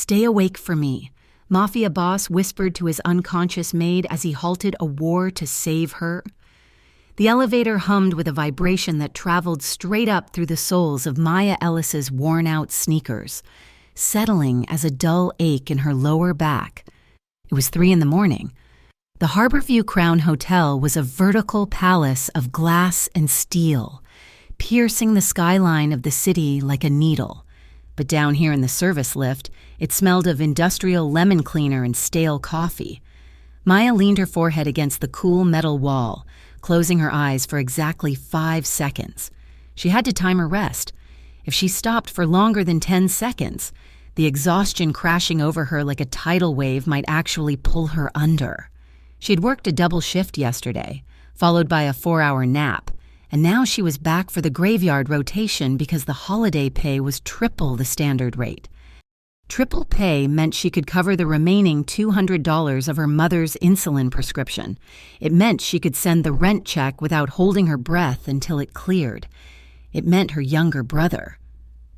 "Stay awake for me," Mafia boss whispered to his unconscious maid as he halted a war to save her. The elevator hummed with a vibration that traveled straight up through the soles of Maya Ellis's worn-out sneakers, settling as a dull ache in her lower back. It was 3 a.m. The Harborview Crown Hotel was a vertical palace of glass and steel, piercing the skyline of the city like a needle. But down here in the service lift, it smelled of industrial lemon cleaner and stale coffee. Maya leaned her forehead against the cool metal wall, closing her eyes for exactly 5 seconds. She had to time her rest. If she stopped for longer than 10 seconds, the exhaustion crashing over her like a tidal wave might actually pull her under. She had worked a double shift yesterday, followed by a 4-hour nap, and now she was back for the graveyard rotation because the holiday pay was triple the standard rate. Triple pay meant she could cover the remaining $200 of her mother's insulin prescription. It meant she could send the rent check without holding her breath until it cleared. It meant her younger brother,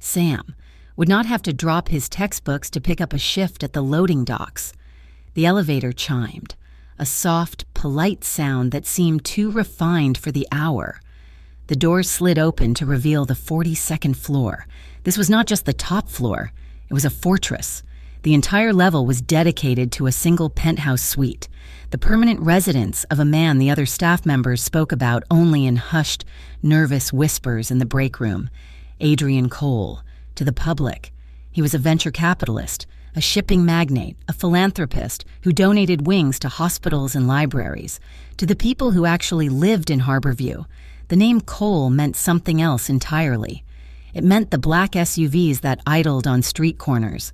Sam, would not have to drop his textbooks to pick up a shift at the loading docks. The elevator chimed, a soft, polite sound that seemed too refined for the hour. The door slid open to reveal the 42nd floor. This was not just the top floor. It was a fortress. The entire level was dedicated to a single penthouse suite, the permanent residence of a man the other staff members spoke about only in hushed, nervous whispers in the break room. Adrian Cole. To the public, he was a venture capitalist, a shipping magnate, a philanthropist who donated wings to hospitals and libraries. To the people who actually lived in Harborview, the name Cole meant something else entirely. It meant the black SUVs that idled on street corners.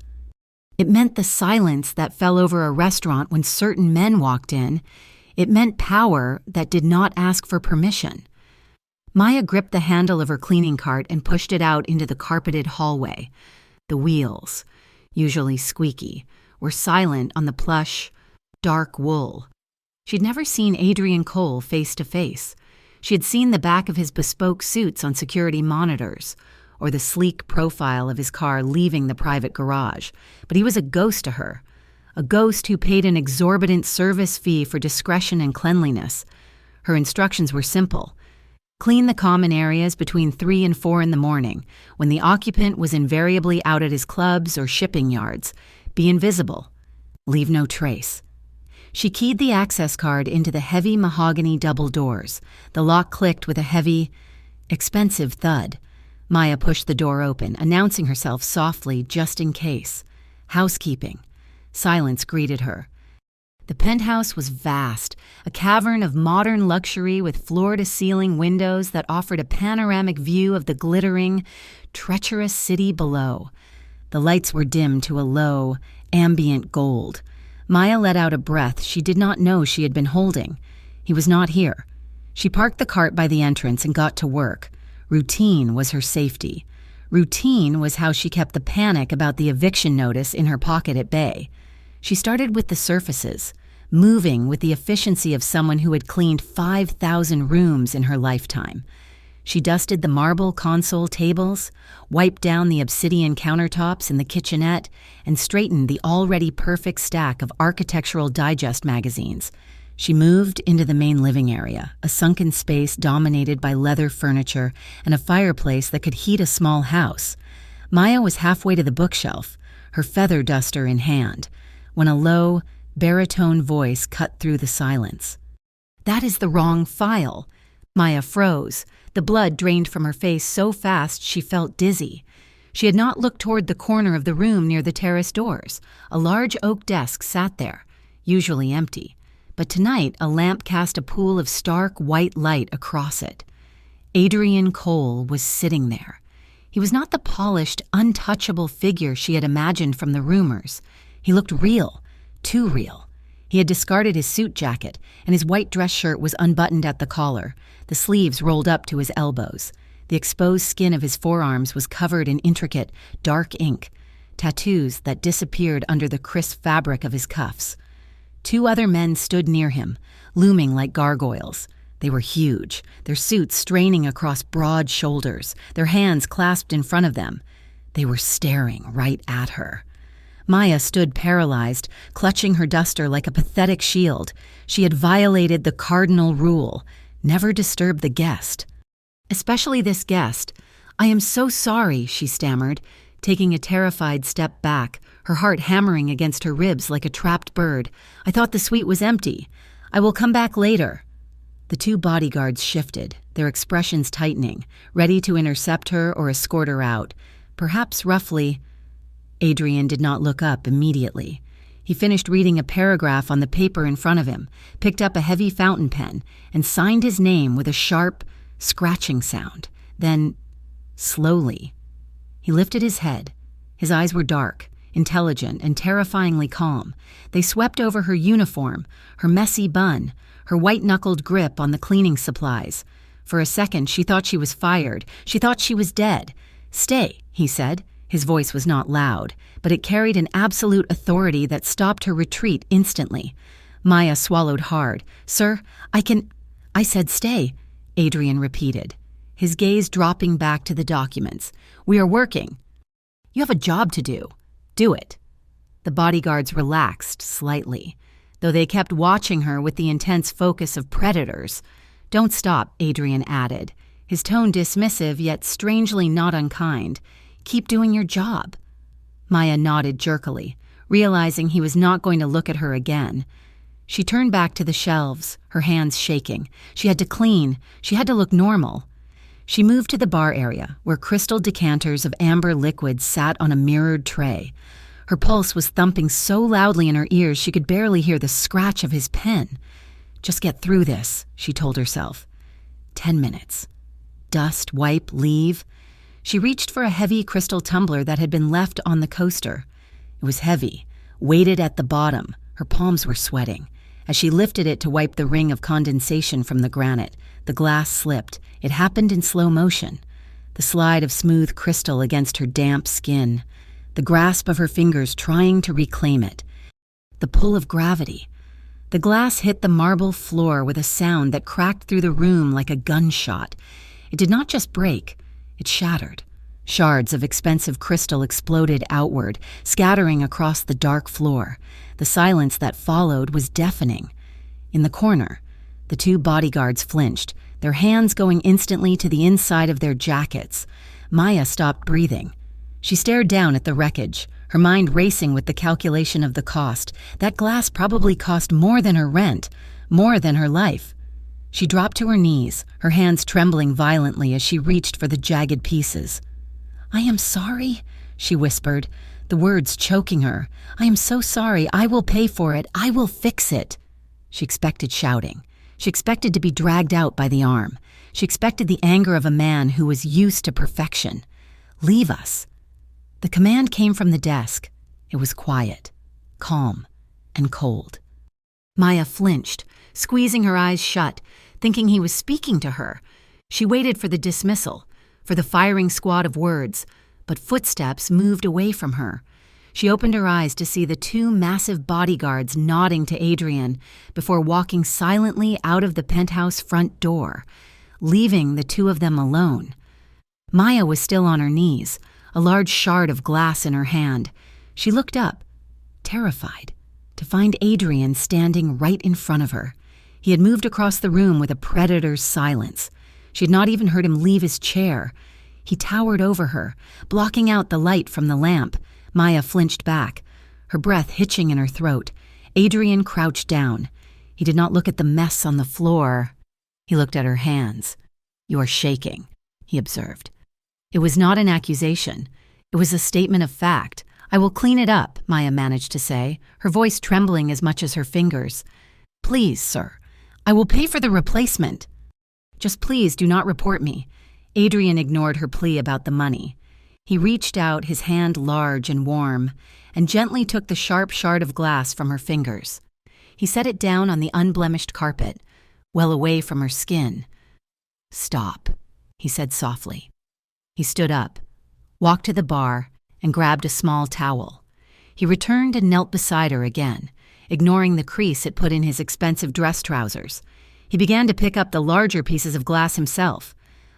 It meant the silence that fell over a restaurant when certain men walked in. It meant power that did not ask for permission. Maya gripped the handle of her cleaning cart and pushed it out into the carpeted hallway. The wheels, usually squeaky, were silent on the plush, dark wool. She'd never seen Adrian Cole face to face. She had seen the back of his bespoke suits on security monitors, or the sleek profile of his car leaving the private garage, but he was a ghost to her, a ghost who paid an exorbitant service fee for discretion and cleanliness. Her instructions were simple. Clean the common areas between 3 and 4 in the morning, when the occupant was invariably out at his clubs or shipping yards. Be invisible. Leave no trace. She keyed the access card into the heavy mahogany double doors. The lock clicked with a heavy, expensive thud. Maya pushed the door open, announcing herself softly just in case. Housekeeping. Silence greeted her. The penthouse was vast, a cavern of modern luxury with floor-to-ceiling windows that offered a panoramic view of the glittering, treacherous city below. The lights were dimmed to a low, ambient gold. Maya let out a breath she did not know she had been holding. He was not here. She parked the cart by the entrance and got to work. Routine was her safety. Routine was how she kept the panic about the eviction notice in her pocket at bay. She started with the surfaces, moving with the efficiency of someone who had cleaned 5,000 rooms in her lifetime. She dusted the marble console tables, wiped down the obsidian countertops in the kitchenette, and straightened the already perfect stack of Architectural Digest magazines. She moved into the main living area, a sunken space dominated by leather furniture and a fireplace that could heat a small house. Maya was halfway to the bookshelf, her feather duster in hand, when a low, baritone voice cut through the silence. "That is the wrong file." Maya froze. The blood drained from her face so fast she felt dizzy. She had not looked toward the corner of the room near the terrace doors. A large oak desk sat there, usually empty, but tonight a lamp cast a pool of stark white light across it. Adrian Cole was sitting there. He was not the polished, untouchable figure she had imagined from the rumors. He looked real, too real. He had discarded his suit jacket, and his white dress shirt was unbuttoned at the collar, the sleeves rolled up to his elbows. The exposed skin of his forearms was covered in intricate, dark ink, tattoos that disappeared under the crisp fabric of his cuffs. 2 other men stood near him, looming like gargoyles. They were huge, their suits straining across broad shoulders, their hands clasped in front of them. They were staring right at her. Maya stood paralyzed, clutching her duster like a pathetic shield. She had violated the cardinal rule: never disturb the guest. Especially this guest. "I am so sorry," she stammered, taking a terrified step back, her heart hammering against her ribs like a trapped bird. "I thought the suite was empty. I will come back later." The two bodyguards shifted, their expressions tightening, ready to intercept her or escort her out. Perhaps roughly. Adrian did not look up immediately. He finished reading a paragraph on the paper in front of him, picked up a heavy fountain pen, and signed his name with a sharp, scratching sound. Then, slowly, he lifted his head. His eyes were dark, intelligent, and terrifyingly calm. They swept over her uniform, her messy bun, her white-knuckled grip on the cleaning supplies. For a second, she thought she was fired. She thought she was dead. "Stay," he said. His voice was not loud, but it carried an absolute authority that stopped her retreat instantly. Maya swallowed hard. "Sir, I said stay," Adrian repeated, his gaze dropping back to the documents. "We are working. You have a job to do. Do it." The bodyguards relaxed slightly, though they kept watching her with the intense focus of predators. "Don't stop," Adrian added, his tone dismissive yet strangely not unkind. "Keep doing your job." Maya nodded jerkily, realizing he was not going to look at her again. She turned back to the shelves, her hands shaking. She had to clean. She had to look normal. She moved to the bar area, where crystal decanters of amber liquid sat on a mirrored tray. Her pulse was thumping so loudly in her ears she could barely hear the scratch of his pen. "Just get through this," she told herself. 10 minutes. Dust, wipe, leave. She reached for a heavy crystal tumbler that had been left on the coaster. It was heavy, weighted at the bottom. Her palms were sweating. As she lifted it to wipe the ring of condensation from the granite, the glass slipped. It happened in slow motion. The slide of smooth crystal against her damp skin. The grasp of her fingers trying to reclaim it. The pull of gravity. The glass hit the marble floor with a sound that cracked through the room like a gunshot. It did not just break. It shattered. Shards of expensive crystal exploded outward, scattering across the dark floor. The silence that followed was deafening. In the corner, the two bodyguards flinched, their hands going instantly to the inside of their jackets. Maya stopped breathing. She stared down at the wreckage, her mind racing with the calculation of the cost. That glass probably cost more than her rent, more than her life. She dropped to her knees, her hands trembling violently as she reached for the jagged pieces. "I am sorry," she whispered, the words choking her. "I am so sorry. I will pay for it. I will fix it." She expected shouting. She expected to be dragged out by the arm. She expected the anger of a man who was used to perfection. "Leave us." The command came from the desk. It was quiet, calm, and cold. Maya flinched, squeezing her eyes shut, thinking he was speaking to her. She waited for the dismissal, for the firing squad of words, but footsteps moved away from her. She opened her eyes to see the two massive bodyguards nodding to Adrian before walking silently out of the penthouse front door, leaving the two of them alone. Maya was still on her knees, a large shard of glass in her hand. She looked up, terrified, to find Adrian standing right in front of her. He had moved across the room with a predator's silence. She had not even heard him leave his chair. He towered over her, blocking out the light from the lamp. Maya flinched back, her breath hitching in her throat. Adrian crouched down. He did not look at the mess on the floor. He looked at her hands. "You are shaking," he observed. It was not an accusation. It was a statement of fact. "I will clean it up," Maya managed to say, her voice trembling as much as her fingers. "Please, sir. I will pay for the replacement. Just please do not report me." Adrian ignored her plea about the money. He reached out, his hand large and warm, and gently took the sharp shard of glass from her fingers. He set it down on the unblemished carpet, well away from her skin. "Stop," he said softly. He stood up, walked to the bar, and grabbed a small towel. He returned and knelt beside her again, ignoring the crease it put in his expensive dress trousers. He began to pick up the larger pieces of glass himself.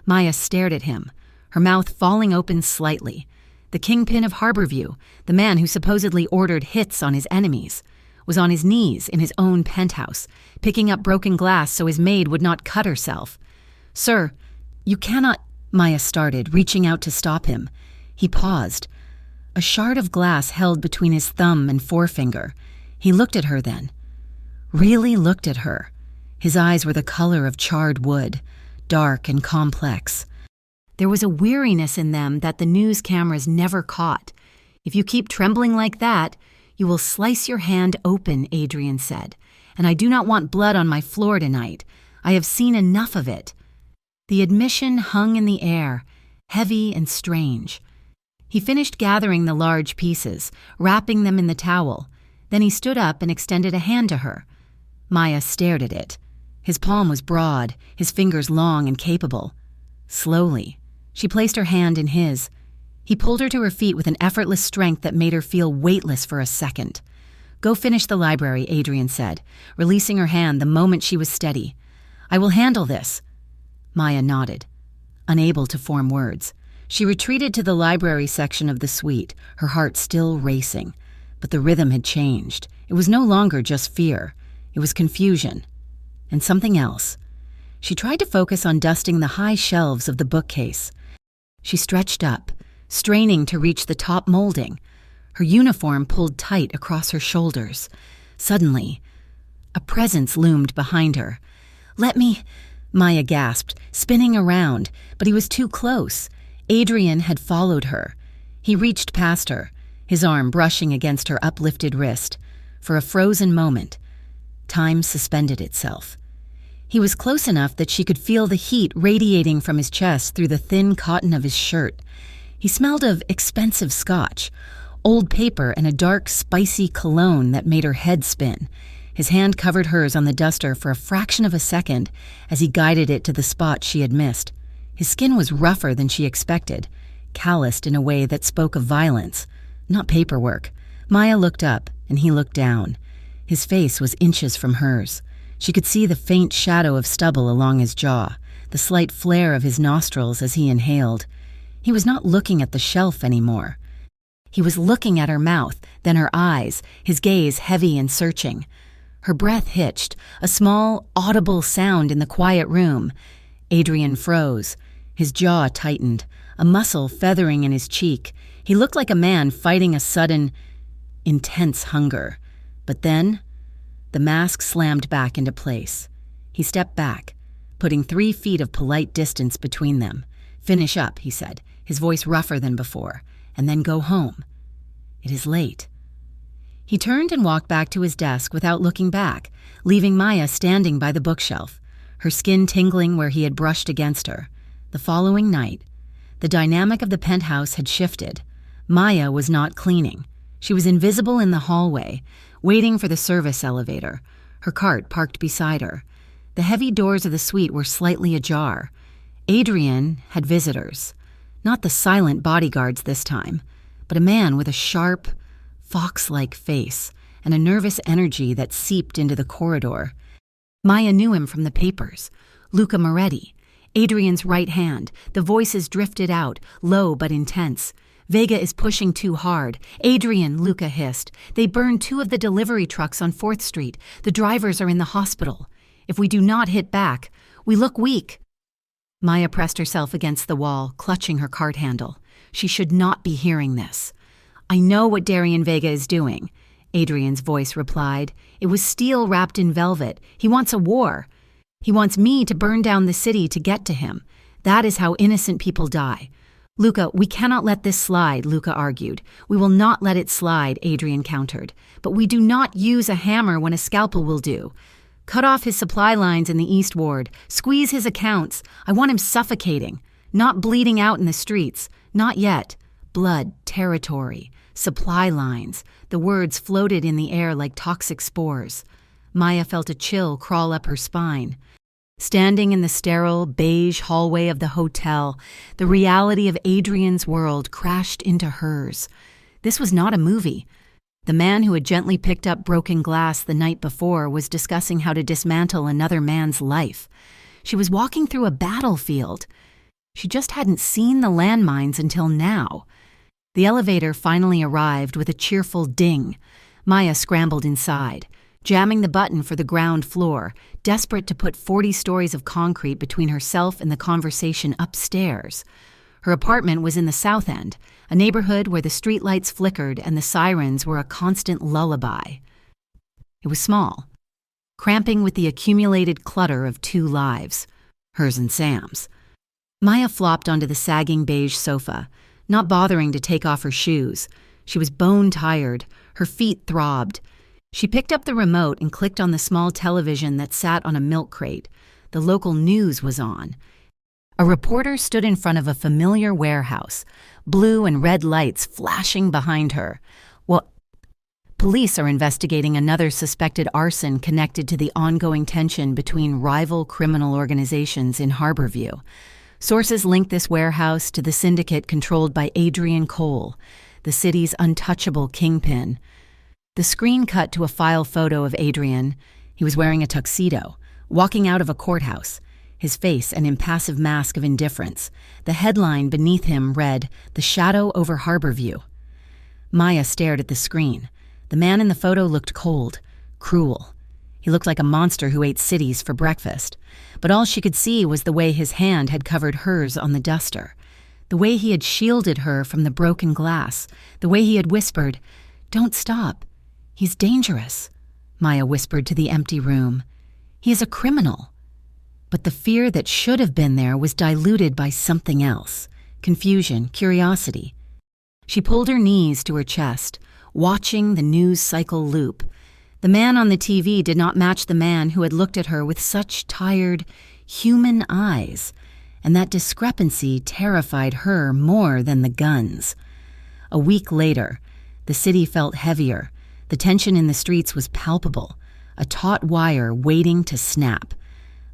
Maya stared at him, her mouth falling open slightly. The kingpin of Harborview, the man who supposedly ordered hits on his enemies, was on his knees in his own penthouse, picking up broken glass so his maid would not cut herself. "Sir, you cannot," Maya started, reaching out to stop him. He paused, a shard of glass held between his thumb and forefinger. He looked at her then. Really looked at her. His eyes were the color of charred wood, dark and complex. There was a weariness in them that the news cameras never caught. "If you keep trembling like that, you will slice your hand open," Adrian said. "And I do not want blood on my floor tonight. I have seen enough of it." The admission hung in the air, heavy and strange. He finished gathering the large pieces, wrapping them in the towel. Then he stood up and extended a hand to her. Maya stared at it. His palm was broad, his fingers long and capable. Slowly, she placed her hand in his. He pulled her to her feet with an effortless strength that made her feel weightless for a second. "Go finish the library," Adrian said, releasing her hand the moment she was steady. "I will handle this." Maya nodded, unable to form words. She retreated to the library section of the suite, her heart still racing. But the rhythm had changed. It was no longer just fear. It was confusion. And something else. She tried to focus on dusting the high shelves of the bookcase. She stretched up, straining to reach the top molding. Her uniform pulled tight across her shoulders. Suddenly, a presence loomed behind her. "Let me," Maya gasped, spinning around, but he was too close. Adrian had followed her. He reached past her, his arm brushing against her uplifted wrist. For a frozen moment, time suspended itself. He was close enough that she could feel the heat radiating from his chest through the thin cotton of his shirt. He smelled of expensive scotch, old paper, and a dark, spicy cologne that made her head spin. His hand covered hers on the duster for a fraction of a second as he guided it to the spot she had missed. His skin was rougher than she expected, calloused in a way that spoke of violence, not paperwork. Maya looked up, and he looked down. His face was inches from hers. She could see the faint shadow of stubble along his jaw, the slight flare of his nostrils as he inhaled. He was not looking at the shelf anymore. He was looking at her mouth, then her eyes, his gaze heavy and searching. Her breath hitched, a small, audible sound in the quiet room. Adrian froze. His jaw tightened, a muscle feathering in his cheek. He looked like a man fighting a sudden, intense hunger. But then, the mask slammed back into place. He stepped back, putting 3 feet of polite distance between them. "Finish up," he said, his voice rougher than before, "and then go home. It is late." He turned and walked back to his desk without looking back, leaving Maya standing by the bookshelf, her skin tingling where he had brushed against her. The following night, the dynamic of the penthouse had shifted. Maya was not cleaning. She was invisible in the hallway, waiting for the service elevator, her cart parked beside her. The heavy doors of the suite were slightly ajar. Adrian had visitors. Not the silent bodyguards this time, but a man with a sharp, fox-like face and a nervous energy that seeped into the corridor. Maya knew him from the papers. Luca Moretti, Adrian's right hand. The voices drifted out, low but intense. "Vega is pushing too hard. Adrian," Luca hissed. "They burned 2 of the delivery trucks on 4th Street. The drivers are in the hospital. If we do not hit back, we look weak." Maya pressed herself against the wall, clutching her cart handle. She should not be hearing this. "I know what Darian Vega is doing," Adrian's voice replied. "It was steel wrapped in velvet. He wants a war. He wants me to burn down the city to get to him. That is how innocent people die." "Luca, we cannot let this slide," Luca argued. "We will not let it slide," Adrian countered. "But we do not use a hammer when a scalpel will do. Cut off his supply lines in the East Ward. Squeeze his accounts. I want him suffocating. Not bleeding out in the streets. Not yet. Blood, territory, supply lines." The words floated in the air like toxic spores. Maya felt a chill crawl up her spine. Standing in the sterile, beige hallway of the hotel, the reality of Adrian's world crashed into hers. This was not a movie. The man who had gently picked up broken glass the night before was discussing how to dismantle another man's life. She was walking through a battlefield. She just hadn't seen the landmines until now. The elevator finally arrived with a cheerful ding. Maya scrambled inside, jamming the button for the ground floor, desperate to put 40 stories of concrete between herself and the conversation upstairs. Her apartment was in the South End, a neighborhood where the streetlights flickered and the sirens were a constant lullaby. It was small, cramping with the accumulated clutter of two lives, hers and Sam's. Maya flopped onto the sagging beige sofa, not bothering to take off her shoes. She was bone-tired, her feet throbbed. She picked up the remote and clicked on the small television that sat on a milk crate. The local news was on. A reporter stood in front of a familiar warehouse, blue and red lights flashing behind her. Police are investigating another suspected arson connected to the ongoing tension between rival criminal organizations in Harborview. Sources link this warehouse to the syndicate controlled by Adrian Cole, the city's untouchable kingpin. The screen cut to a file photo of Adrian. He was wearing a tuxedo, walking out of a courthouse, his face an impassive mask of indifference. The headline beneath him read, "The Shadow over Harborview." Maya stared at the screen. The man in the photo looked cold, cruel. He looked like a monster who ate cities for breakfast. But all she could see was the way his hand had covered hers on the duster, the way he had shielded her from the broken glass, the way he had whispered, "Don't stop. He's dangerous," Maya whispered to the empty room. "He is a criminal." But the fear that should have been there was diluted by something else, confusion, curiosity. She pulled her knees to her chest, watching the news cycle loop. The man on the TV did not match the man who had looked at her with such tired, human eyes, and that discrepancy terrified her more than the guns. A week later, the city felt heavier. The tension in the streets was palpable, a taut wire waiting to snap.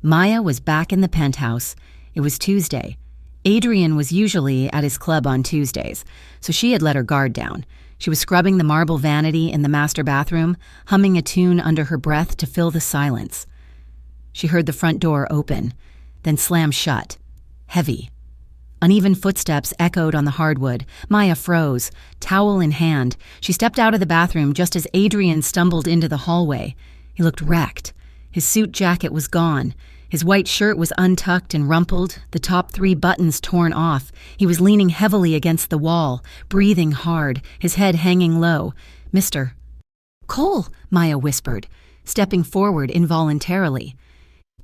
Maya was back in the penthouse. It was Tuesday. Adrian was usually at his club on Tuesdays, so she had let her guard down. She was scrubbing the marble vanity in the master bathroom, humming a tune under her breath to fill the silence. She heard the front door open, then slam shut, heavy. Uneven footsteps echoed on the hardwood. Maya froze, towel in hand. She stepped out of the bathroom just as Adrian stumbled into the hallway. He looked wrecked. His suit jacket was gone. His white shirt was untucked and rumpled, the top 3 buttons torn off. He was leaning heavily against the wall, breathing hard, his head hanging low. "Mr. Cole," Maya whispered, stepping forward involuntarily.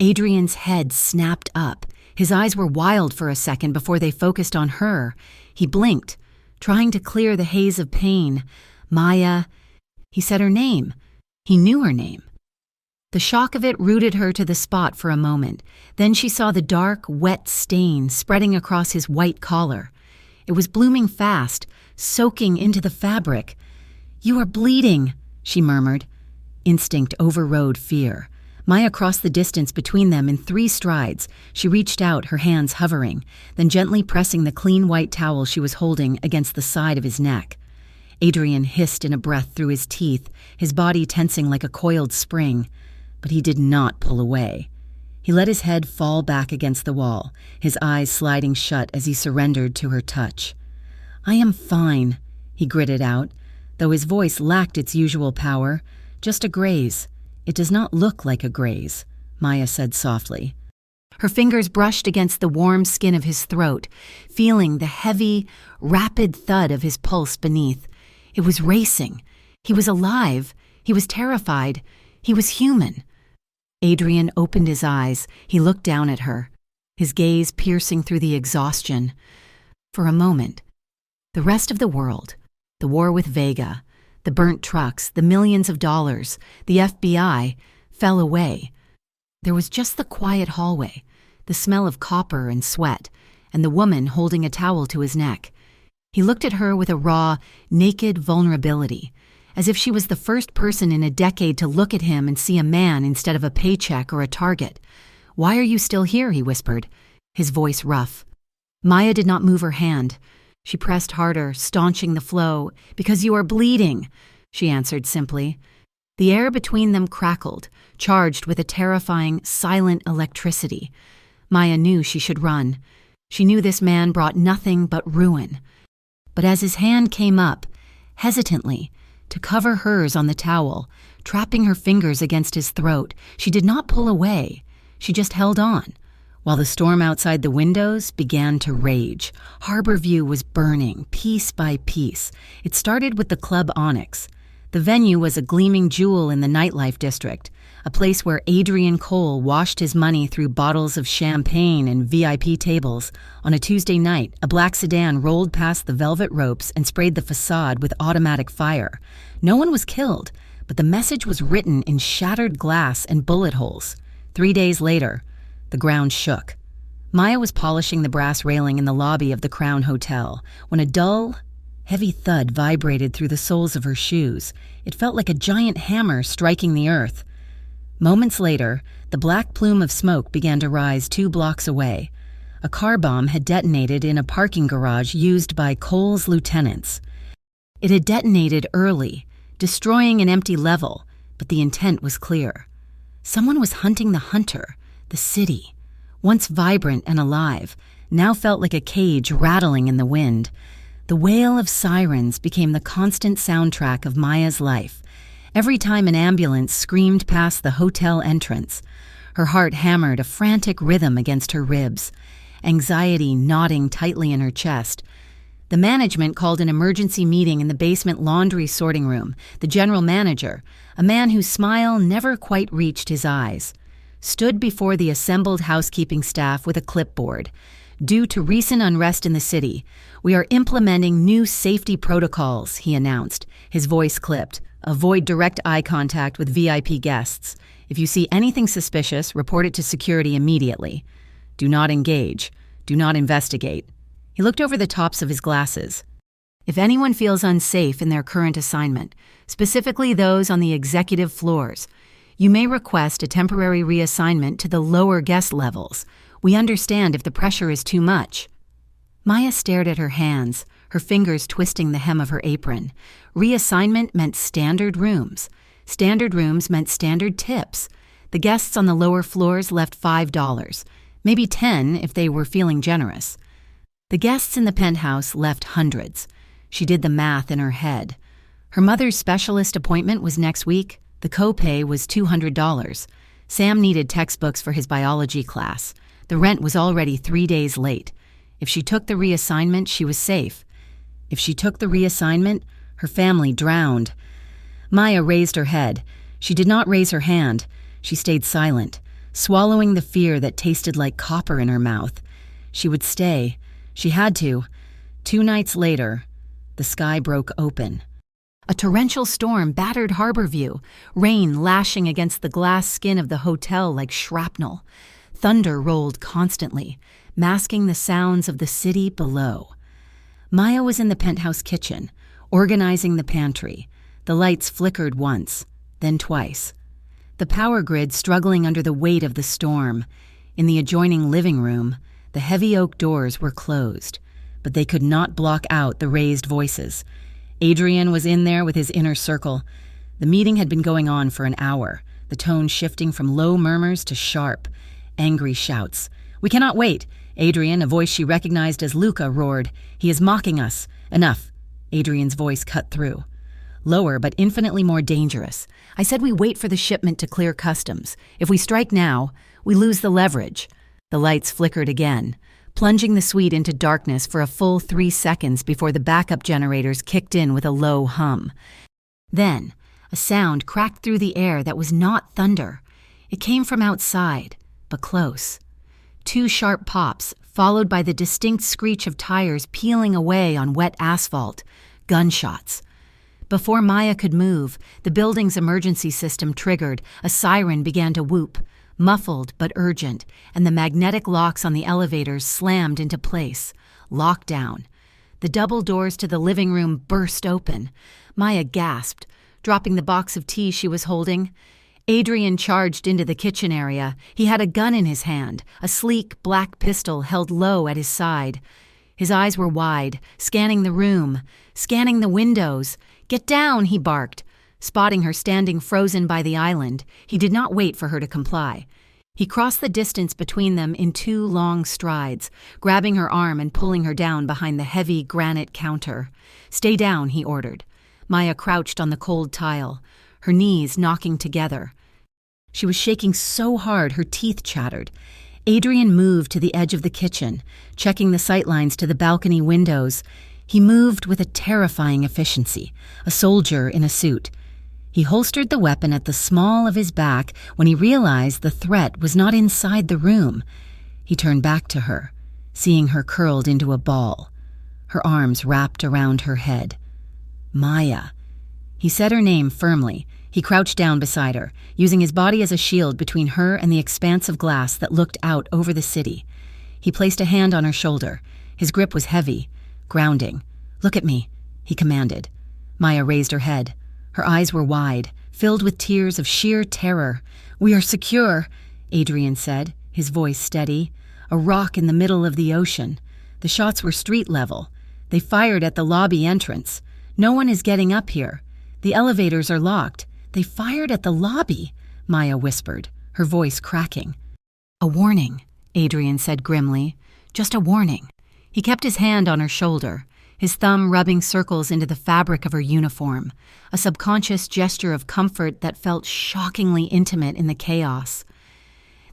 Adrian's head snapped up. His eyes were wild for a second before they focused on her. He blinked, trying to clear the haze of pain. "Maya." He said her name. He knew her name. The shock of it rooted her to the spot for a moment. Then she saw the dark, wet stain spreading across his white collar. It was blooming fast, soaking into the fabric. "You are bleeding," she murmured. Instinct overrode fear. Maya crossed the distance between them in 3 strides. She reached out, her hands hovering, then gently pressing the clean white towel she was holding against the side of his neck. Adrian hissed in a breath through his teeth, his body tensing like a coiled spring. But he did not pull away. He let his head fall back against the wall, his eyes sliding shut as he surrendered to her touch. "I am fine," he gritted out, though his voice lacked its usual power. "Just a graze. It does not look like a graze," Maya said softly. Her fingers brushed against the warm skin of his throat, feeling the heavy, rapid thud of his pulse beneath. It was racing. He was alive. He was terrified. He was human. Adrian opened his eyes. He looked down at her, his gaze piercing through the exhaustion. For a moment, the rest of the world, the war with Vega, the burnt trucks, the millions of dollars, the FBI, fell away. There was just the quiet hallway, the smell of copper and sweat, and the woman holding a towel to his neck. He looked at her with a raw, naked vulnerability, as if she was the first person in a decade to look at him and see a man instead of a paycheck or a target. "Why are you still here?" he whispered, his voice rough. Maya did not move her hand. She pressed harder, staunching the flow. "Because you are bleeding," she answered simply. The air between them crackled, charged with a terrifying, silent electricity. Maya knew she should run. She knew this man brought nothing but ruin. But as his hand came up, hesitantly, to cover hers on the towel, trapping her fingers against his throat, she did not pull away. She just held on, while the storm outside the windows began to rage. Harborview was burning, piece by piece. It started with the Club Onyx. The venue was a gleaming jewel in the nightlife district, a place where Adrian Cole washed his money through bottles of champagne and VIP tables. On a Tuesday night, a black sedan rolled past the velvet ropes and sprayed the facade with automatic fire. No one was killed, but the message was written in shattered glass and bullet holes. 3 days later, the ground shook. Maya was polishing the brass railing in the lobby of the Crown Hotel when a dull, heavy thud vibrated through the soles of her shoes. It felt like a giant hammer striking the earth. Moments later, the black plume of smoke began to rise 2 blocks away. A car bomb had detonated in a parking garage used by Cole's lieutenants. It had detonated early, destroying an empty level, but the intent was clear. Someone was hunting the hunter. The city, once vibrant and alive, now felt like a cage rattling in the wind. The wail of sirens became the constant soundtrack of Maya's life. Every time an ambulance screamed past the hotel entrance, her heart hammered a frantic rhythm against her ribs, anxiety knotting tightly in her chest. The management called an emergency meeting in the basement laundry sorting room. The general manager, a man whose smile never quite reached his eyes, stood before the assembled housekeeping staff with a clipboard. Due to recent unrest in the city, we are implementing new safety protocols, he announced, his voice clipped. Avoid direct eye contact with VIP guests. If you see anything suspicious, report it to security immediately. Do not engage. Do not investigate. He looked over the tops of his glasses. If anyone feels unsafe in their current assignment, specifically those on the executive floors, you may request a temporary reassignment to the lower guest levels. We understand if the pressure is too much. Maya stared at her hands, her fingers twisting the hem of her apron. Reassignment meant standard rooms. Standard rooms meant standard tips. The guests on the lower floors left $5, maybe $10 if they were feeling generous. The guests in the penthouse left hundreds. She did the math in her head. Her mother's specialist appointment was next week. The copay was $200. Sam needed textbooks for his biology class. The rent was already 3 days late. If she took the reassignment, she was safe. If she took the reassignment, her family drowned. Maya raised her head. She did not raise her hand. She stayed silent, swallowing the fear that tasted like copper in her mouth. She would stay. She had to. 2 nights later, the sky broke open. A torrential storm battered Harborview, rain lashing against the glass skin of the hotel like shrapnel. Thunder rolled constantly, masking the sounds of the city below. Maya was in the penthouse kitchen, organizing the pantry. The lights flickered once, then twice. The power grid struggling under the weight of the storm. In the adjoining living room, the heavy oak doors were closed, but they could not block out the raised voices. Adrian was in there with his inner circle. The meeting had been going on for an hour, the tone shifting from low murmurs to sharp, angry shouts. "We cannot wait!" Adrian, a voice she recognized as Luca, roared. "He is mocking us!" "Enough!" Adrian's voice cut through. Lower, but infinitely more dangerous. "I said we wait for the shipment to clear customs. If we strike now, we lose the leverage." The lights flickered again, plunging the suite into darkness for a full 3 seconds before the backup generators kicked in with a low hum. Then, a sound cracked through the air that was not thunder. It came from outside, but close. 2 sharp pops, followed by the distinct screech of tires peeling away on wet asphalt. Gunshots. Before Maya could move, the building's emergency system triggered. A siren began to whoop, muffled but urgent, and the magnetic locks on the elevators slammed into place. Lockdown. The double doors to the living room burst open. Maya gasped, dropping the box of tea she was holding. Adrian charged into the kitchen area. He had a gun in his hand, a sleek black pistol held low at his side. His eyes were wide, scanning the room, scanning the windows. "Get down," he barked. Spotting her standing frozen by the island, he did not wait for her to comply. He crossed the distance between them in 2 long strides, grabbing her arm and pulling her down behind the heavy granite counter. "Stay down," he ordered. Maya crouched on the cold tile, her knees knocking together. She was shaking so hard her teeth chattered. Adrian moved to the edge of the kitchen, checking the sightlines to the balcony windows. He moved with a terrifying efficiency, a soldier in a suit. He holstered the weapon at the small of his back when he realized the threat was not inside the room. He turned back to her, seeing her curled into a ball, her arms wrapped around her head. Maya. He said her name firmly. He crouched down beside her, using his body as a shield between her and the expanse of glass that looked out over the city. He placed a hand on her shoulder. His grip was heavy, grounding. "Look at me," he commanded. Maya raised her head. Her eyes were wide, filled with tears of sheer terror. "We are secure," Adrian said, his voice steady. "A rock in the middle of the ocean. The shots were street level. They fired at the lobby entrance. No one is getting up here. The elevators are locked. They fired at the lobby," Maya whispered, her voice cracking. "A warning," Adrian said grimly. "Just a warning." He kept his hand on her shoulder, his thumb rubbing circles into the fabric of her uniform, a subconscious gesture of comfort that felt shockingly intimate in the chaos.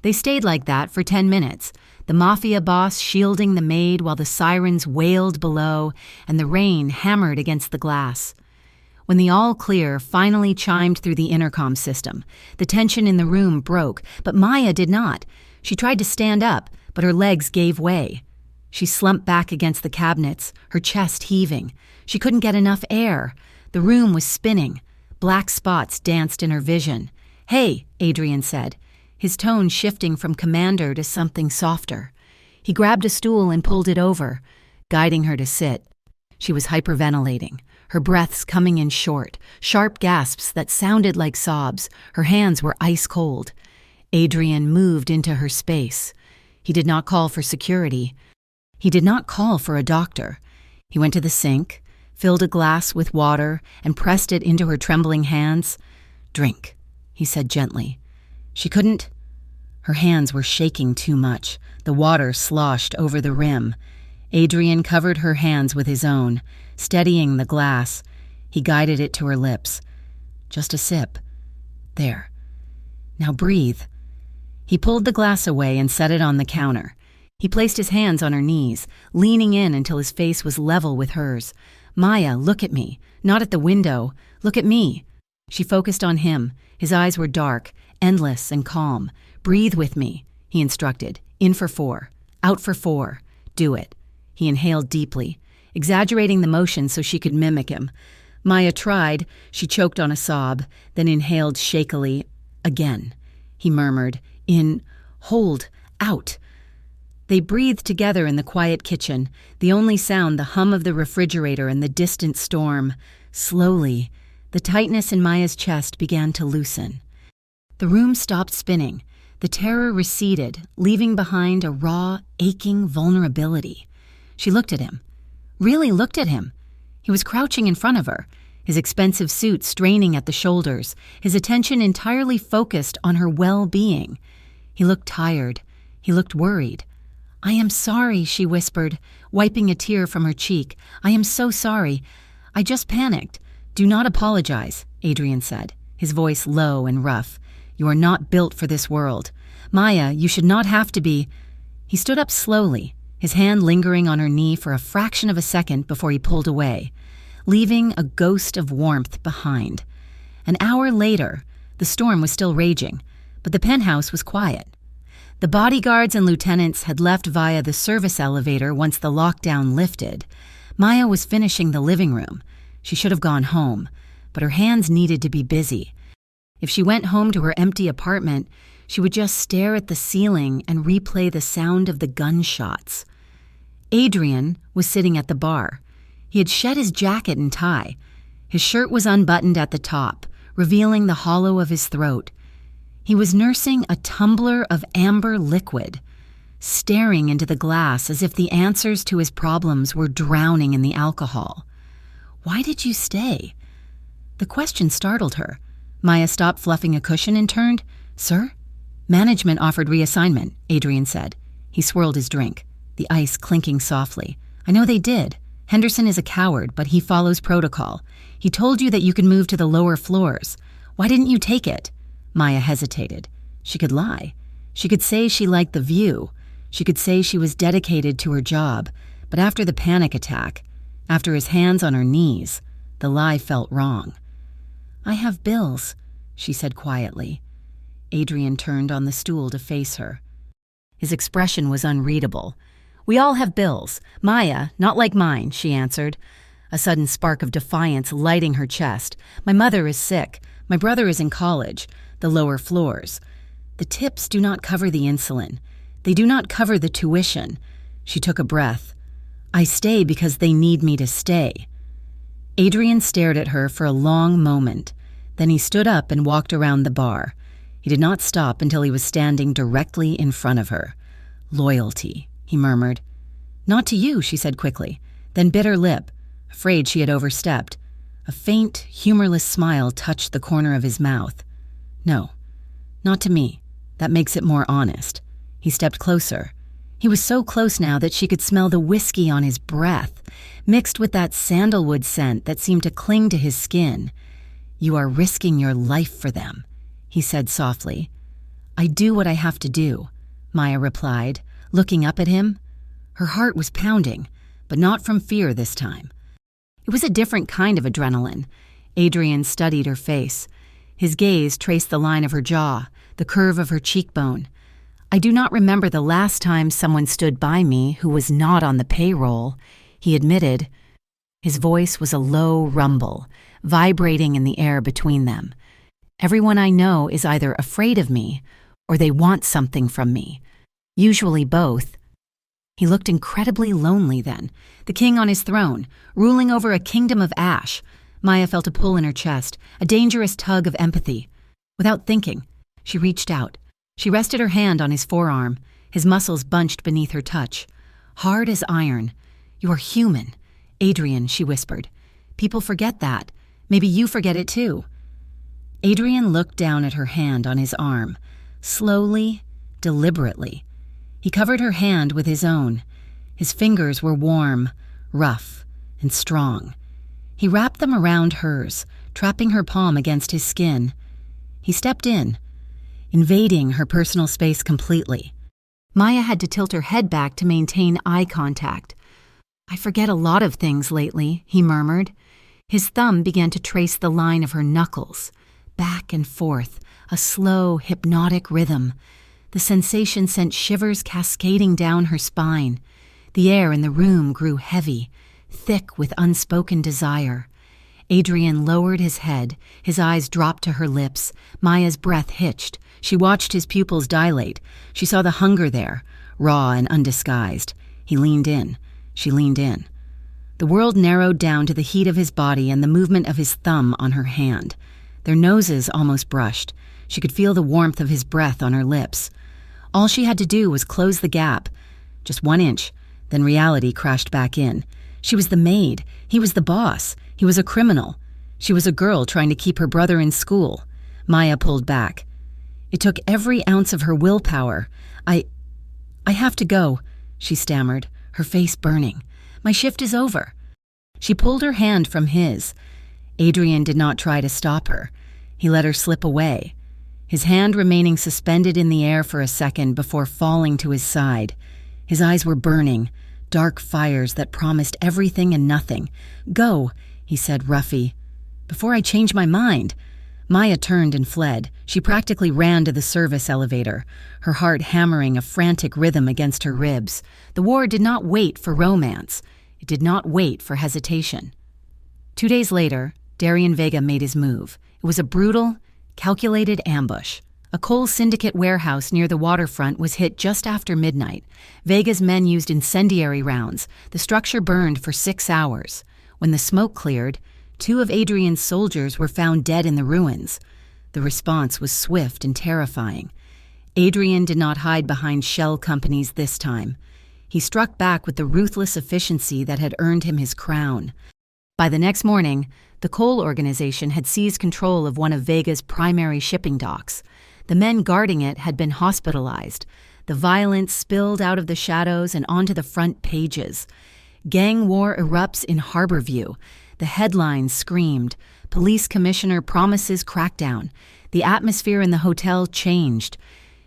They stayed like that for 10 minutes, the mafia boss shielding the maid while the sirens wailed below and the rain hammered against the glass. When the all-clear finally chimed through the intercom system, the tension in the room broke, but Maya did not. She tried to stand up, but her legs gave way. She slumped back against the cabinets, her chest heaving. She couldn't get enough air. The room was spinning. Black spots danced in her vision. "Hey," Adrian said, his tone shifting from commander to something softer. He grabbed a stool and pulled it over, guiding her to sit. She was hyperventilating, her breaths coming in short, sharp gasps that sounded like sobs. Her hands were ice cold. Adrian moved into her space. He did not call for security. He did not call for a doctor. He went to the sink, filled a glass with water, and pressed it into her trembling hands. "Drink," he said gently. She couldn't. Her hands were shaking too much. The water sloshed over the rim. Adrian covered her hands with his own, steadying the glass. He guided it to her lips. "Just a sip. There. Now breathe." He pulled the glass away and set it on the counter. He placed his hands on her knees, leaning in until his face was level with hers. "Maya, look at me. Not at the window. Look at me." She focused on him. His eyes were dark, endless and calm. "Breathe with me," he instructed. "In for 4. Out for 4. Do it." He inhaled deeply, exaggerating the motion so she could mimic him. Maya tried. She choked on a sob, then inhaled shakily. "Again," he murmured. "In. Hold. Out." They breathed together in the quiet kitchen, the only sound the hum of the refrigerator and the distant storm. Slowly, the tightness in Maya's chest began to loosen. The room stopped spinning. The terror receded, leaving behind a raw, aching vulnerability. She looked at him. Really looked at him. He was crouching in front of her, his expensive suit straining at the shoulders, his attention entirely focused on her well-being. He looked tired. He looked worried. "I am sorry," she whispered, wiping a tear from her cheek. "I am so sorry. I just panicked." "Do not apologize," Adrian said, his voice low and rough. "You are not built for this world. Maya, you should not have to be." He stood up slowly, his hand lingering on her knee for a fraction of a second before he pulled away, leaving a ghost of warmth behind. An hour later, the storm was still raging, but the penthouse was quiet. The bodyguards and lieutenants had left via the service elevator once the lockdown lifted. Maya was finishing the living room. She should have gone home, but her hands needed to be busy. If she went home to her empty apartment, she would just stare at the ceiling and replay the sound of the gunshots. Adrian was sitting at the bar. He had shed his jacket and tie. His shirt was unbuttoned at the top, revealing the hollow of his throat. He was nursing a tumbler of amber liquid, staring into the glass as if the answers to his problems were drowning in the alcohol. "Why did you stay?" The question startled her. Maya stopped fluffing a cushion and turned. "Sir?" Management offered reassignment, Adrian said. He swirled his drink, the ice clinking softly. I know they did. Henderson is a coward, but he follows protocol. He told you that you could move to the lower floors. Why didn't you take it? Maya hesitated. She could lie. She could say she liked the view. She could say she was dedicated to her job. But after the panic attack, after his hands on her knees, the lie felt wrong. I have bills, she said quietly. Adrian turned on the stool to face her. His expression was unreadable. We all have bills. Maya, not like mine, she answered, a sudden spark of defiance lighting her chest. My mother is sick. My brother is in college, the lower floors. The tips do not cover the insulin. They do not cover the tuition. She took a breath. I stay because they need me to stay. Adrian stared at her for a long moment. Then he stood up and walked around the bar. He did not stop until he was standing directly in front of her. Loyalty, he murmured. Not to you, she said quickly, then bit her lip, afraid she had overstepped. A faint, humorless smile touched the corner of his mouth. No, not to me. That makes it more honest. He stepped closer. He was so close now that she could smell the whiskey on his breath, mixed with that sandalwood scent that seemed to cling to his skin. You are risking your life for them, he said softly. I do what I have to do, Maya replied, looking up at him. Her heart was pounding, but not from fear this time. It was a different kind of adrenaline. Adrian studied her face. His gaze traced the line of her jaw, the curve of her cheekbone. I do not remember the last time someone stood by me who was not on the payroll, he admitted. His voice was a low rumble, vibrating in the air between them. Everyone I know is either afraid of me or they want something from me. Usually both. He looked incredibly lonely then, the king on his throne, ruling over a kingdom of ash. Maya felt a pull in her chest, a dangerous tug of empathy. Without thinking, she reached out. She rested her hand on his forearm, his muscles bunched beneath her touch. Hard as iron. You are human. Adrian, she whispered. People forget that. Maybe you forget it too. Adrian looked down at her hand on his arm, slowly, deliberately. He covered her hand with his own. His fingers were warm, rough, and strong. He wrapped them around hers, trapping her palm against his skin. He stepped in, invading her personal space completely. Maya had to tilt her head back to maintain eye contact. I forget a lot of things lately, he murmured. His thumb began to trace the line of her knuckles, back and forth, a slow, hypnotic rhythm. The sensation sent shivers cascading down her spine. The air in the room grew heavy, thick with unspoken desire. Adrian lowered his head, his eyes dropped to her lips. Maya's breath hitched. She watched his pupils dilate. She saw the hunger there, raw and undisguised. He leaned in. She leaned in. The world narrowed down to the heat of his body and the movement of his thumb on her hand. Their noses almost brushed. She could feel the warmth of his breath on her lips. All she had to do was close the gap. Just 1 inch. Then reality crashed back in. She was the maid. He was the boss. He was a criminal. She was a girl trying to keep her brother in school. Maya pulled back. It took every ounce of her willpower. I have to go, she stammered, her face burning. My shift is over. She pulled her hand from his. Adrian did not try to stop her. He let her slip away, his hand remaining suspended in the air for a second before falling to his side. His eyes were burning, dark fires that promised everything and nothing. Go, he said, roughy. Before I change my mind. Maya turned and fled. She practically ran to the service elevator, her heart hammering a frantic rhythm against her ribs. The war did not wait for romance. It did not wait for hesitation. 2 days later, Darian Vega made his move. It was a brutal, calculated ambush. A coal syndicate warehouse near the waterfront was hit just after midnight. Vega's men used incendiary rounds. The structure burned for 6 hours. When the smoke cleared, 2 of Adrian's soldiers were found dead in the ruins. The response was swift and terrifying. Adrian did not hide behind shell companies this time. He struck back with the ruthless efficiency that had earned him his crown. By the next morning, the coal organization had seized control of one of Vega's primary shipping docks. The men guarding it had been hospitalized. The violence spilled out of the shadows and onto the front pages. Gang war erupts in Harborview. The headlines screamed. Police commissioner promises crackdown. The atmosphere in the hotel changed.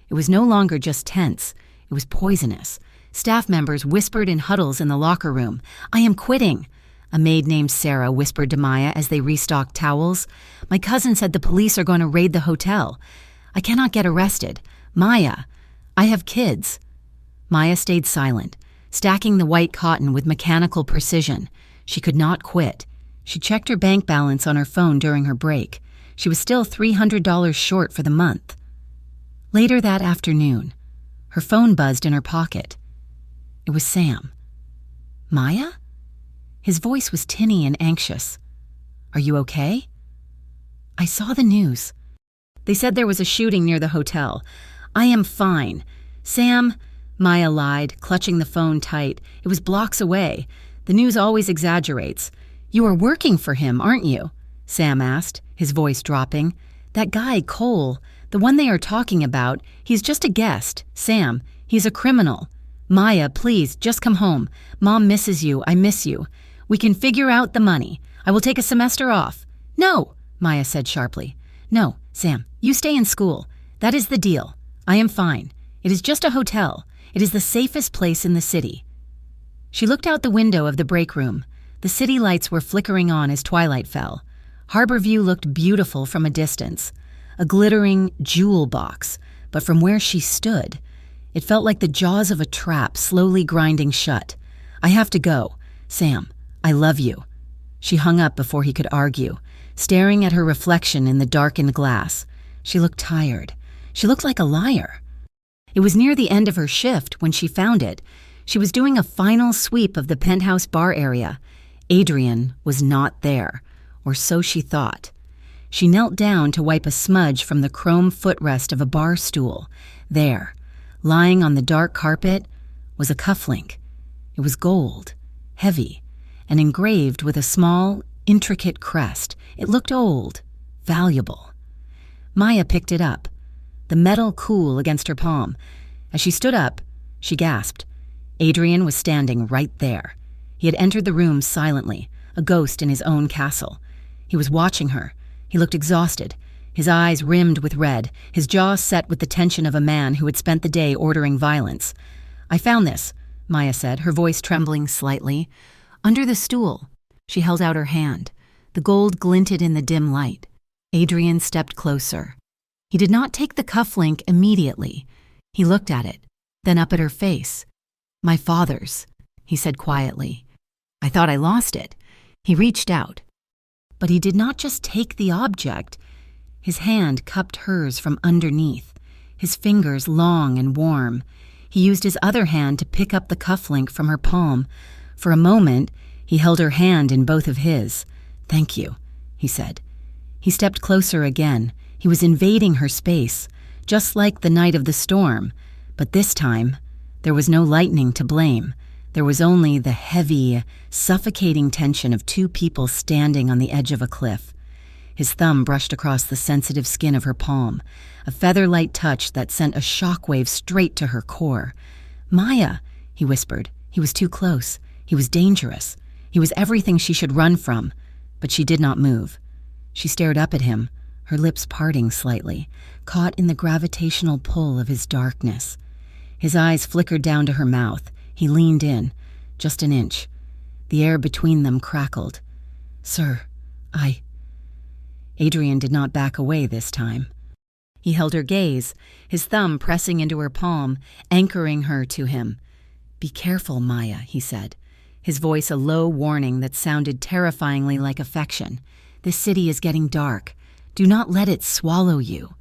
It was no longer just tense. It was poisonous. Staff members whispered in huddles in the locker room. "I am quitting." A maid named Sarah whispered to Maya as they restocked towels. "My cousin said the police are going to raid the hotel. I cannot get arrested. Maya, I have kids." Maya stayed silent, stacking the white cotton with mechanical precision. She could not quit. She checked her bank balance on her phone during her break. She was still $300 short for the month. Later that afternoon, her phone buzzed in her pocket. It was Sam. "Maya?" His voice was tinny and anxious. "Are you okay?" "I saw the news. They said there was a shooting near the hotel. I am fine. Sam," Maya lied, clutching the phone tight. "It was blocks away. The news always exaggerates. You are working for him, aren't you?" Sam asked, his voice dropping. "That guy, Cole, the one they are talking about, he's just a guest. Sam, he's a criminal. Maya, please, just come home. Mom misses you. I miss you. We can figure out the money. I will take a semester off." "No," Maya said sharply. "No, Sam, you stay in school. That is the deal. I am fine. It is just a hotel. It is the safest place in the city." She looked out the window of the break room. The city lights were flickering on as twilight fell. Harborview looked beautiful from a distance, a glittering jewel box, but from where she stood, it felt like the jaws of a trap slowly grinding shut. "I have to go. Sam, I love you." She hung up before he could argue, staring at her reflection in the darkened glass. She looked tired. She looked like a liar. It was near the end of her shift when she found it. She was doing a final sweep of the penthouse bar area. Adrian was not there, or so she thought. She knelt down to wipe a smudge from the chrome footrest of a bar stool. There, lying on the dark carpet, was a cufflink. It was gold, heavy, and engraved with a small, intricate crest. It looked old, valuable. Maya picked it up, the metal cool against her palm. As she stood up, she gasped. Adrian was standing right there. He had entered the room silently, a ghost in his own castle. He was watching her. He looked exhausted, his eyes rimmed with red, his jaw set with the tension of a man who had spent the day ordering violence. "I found this," Maya said, her voice trembling slightly. "Under the stool." She held out her hand. The gold glinted in the dim light. Adrian stepped closer. He did not take the cufflink immediately. He looked at it, then up at her face. "My father's," he said quietly. "I thought I lost it." He reached out. But he did not just take the object. His hand cupped hers from underneath, his fingers long and warm. He used his other hand to pick up the cufflink from her palm. For a moment, he held her hand in both of his. "Thank you," he said. He stepped closer again. He was invading her space, just like the night of the storm. But this time, there was no lightning to blame. There was only the heavy, suffocating tension of two people standing on the edge of a cliff. His thumb brushed across the sensitive skin of her palm, a feather-light touch that sent a shockwave straight to her core. "Maya," he whispered. He was too close. He was dangerous. He was everything she should run from. But she did not move. She stared up at him, her lips parting slightly, caught in the gravitational pull of his darkness. His eyes flickered down to her mouth. He leaned in, just an inch. The air between them crackled. "Sir, I—" Adrian did not back away this time. He held her gaze, his thumb pressing into her palm, anchoring her to him. "Be careful, Maya," he said, his voice a low warning that sounded terrifyingly like affection. "This city is getting dark. Do not let it swallow you."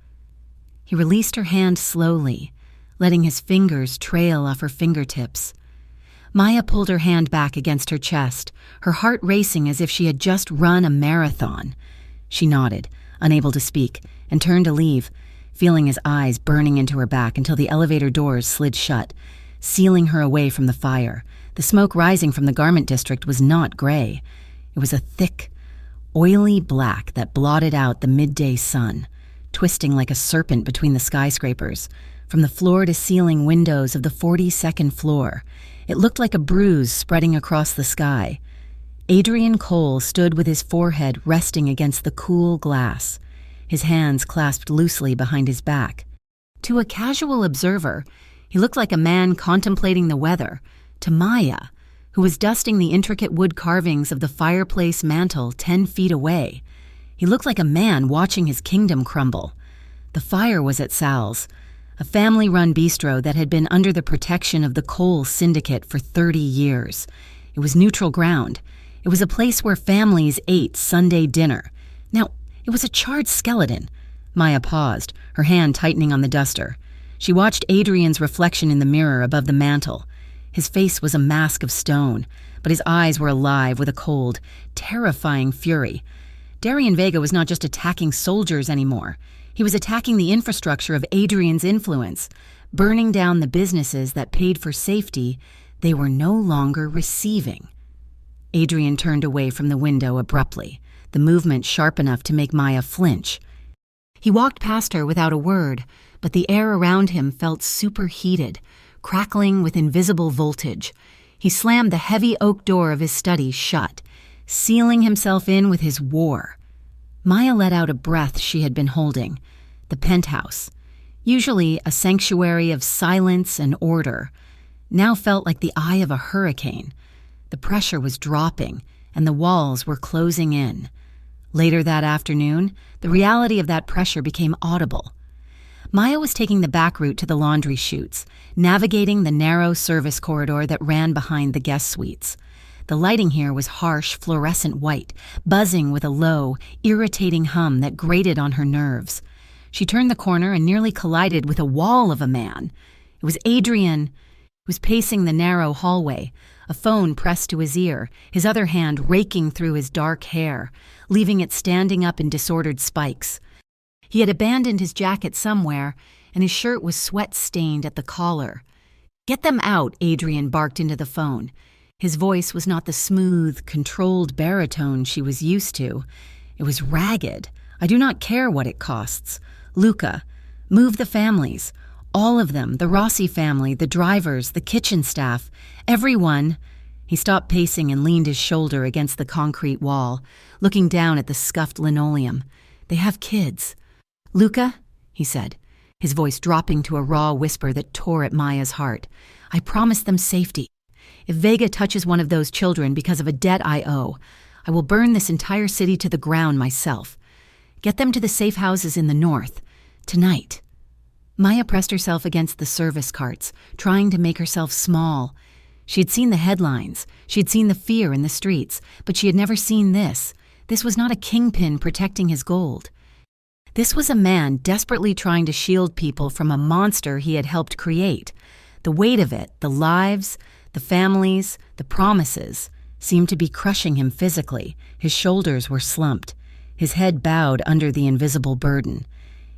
He released her hand slowly, letting his fingers trail off her fingertips. Maya pulled her hand back against her chest, her heart racing as if she had just run a marathon. She nodded, unable to speak, and turned to leave, feeling his eyes burning into her back until the elevator doors slid shut, sealing her away from the fire. The smoke rising from the garment district was not gray. It was a thick, oily black that blotted out the midday sun. twisting like a serpent between the skyscrapers. From the floor-to-ceiling windows of the 42nd floor, it looked like a bruise spreading across the sky. Adrian Cole stood with his forehead resting against the cool glass, his hands clasped loosely behind his back. To a casual observer, he looked like a man contemplating the weather. To Maya, who was dusting the intricate wood carvings of the fireplace mantel 10 feet away, he looked like a man watching his kingdom crumble. The fire was at Sal's, a family-run bistro that had been under the protection of the Cole Syndicate for 30 years. It was neutral ground. It was a place where families ate Sunday dinner. Now, it was a charred skeleton. Maya paused, her hand tightening on the duster. She watched Adrian's reflection in the mirror above the mantel. His face was a mask of stone, but his eyes were alive with a cold, terrifying fury. Darian Vega was not just attacking soldiers anymore. He was attacking the infrastructure of Adrian's influence, burning down the businesses that paid for safety they were no longer receiving. Adrian turned away from the window abruptly, the movement sharp enough to make Maya flinch. He walked past her without a word, but the air around him felt superheated, crackling with invisible voltage. He slammed the heavy oak door of his study shut, sealing himself in with his war. Maya let out a breath she had been holding. The penthouse, usually a sanctuary of silence and order, now felt like the eye of a hurricane. The pressure was dropping, and the walls were closing in. Later that afternoon, the reality of that pressure became audible. Maya was taking the back route to the laundry chutes, navigating the narrow service corridor that ran behind the guest suites. The lighting here was harsh, fluorescent white, buzzing with a low, irritating hum that grated on her nerves. She turned the corner and nearly collided with a wall of a man. It was Adrian, who was pacing the narrow hallway, a phone pressed to his ear, his other hand raking through his dark hair, leaving it standing up in disordered spikes. He had abandoned his jacket somewhere, and his shirt was sweat-stained at the collar. "Get them out," Adrian barked into the phone. His voice was not the smooth, controlled baritone she was used to. It was ragged. "I do not care what it costs. Luca, move the families. All of them, the Rossi family, the drivers, the kitchen staff, everyone." He stopped pacing and leaned his shoulder against the concrete wall, looking down at the scuffed linoleum. "They have kids." "Luca," he said, his voice dropping to a raw whisper that tore at Maya's heart, "I promise them safety. If Vega touches one of those children because of a debt I owe, I will burn this entire city to the ground myself. Get them to the safe houses in the north. Tonight." Maya pressed herself against the service carts, trying to make herself small. She had seen the headlines. She had seen the fear in the streets, but she had never seen this. This was not a kingpin protecting his gold. This was a man desperately trying to shield people from a monster he had helped create. The weight of it, the lives, the families, the promises, seemed to be crushing him physically. His shoulders were slumped. His head bowed under the invisible burden.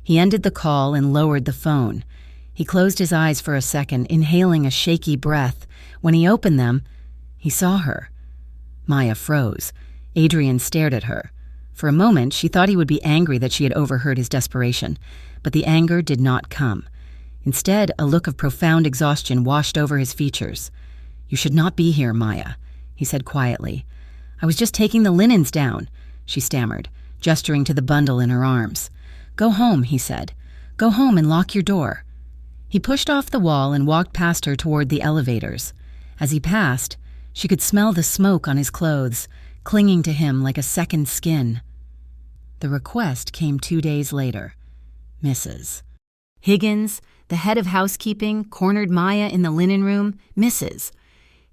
He ended the call and lowered the phone. He closed his eyes for a second, inhaling a shaky breath. When he opened them, he saw her. Maya froze. Adrian stared at her. For a moment, she thought he would be angry that she had overheard his desperation, but the anger did not come. Instead, a look of profound exhaustion washed over his features. "You should not be here, Maya," he said quietly. "I was just taking the linens down," she stammered, gesturing to the bundle in her arms. "Go home," he said. "Go home and lock your door." He pushed off the wall and walked past her toward the elevators. As he passed, she could smell the smoke on his clothes, clinging to him like a second skin. The request came 2 days later. Mrs. Higgins, the head of housekeeping, cornered Maya in the linen room. Mrs.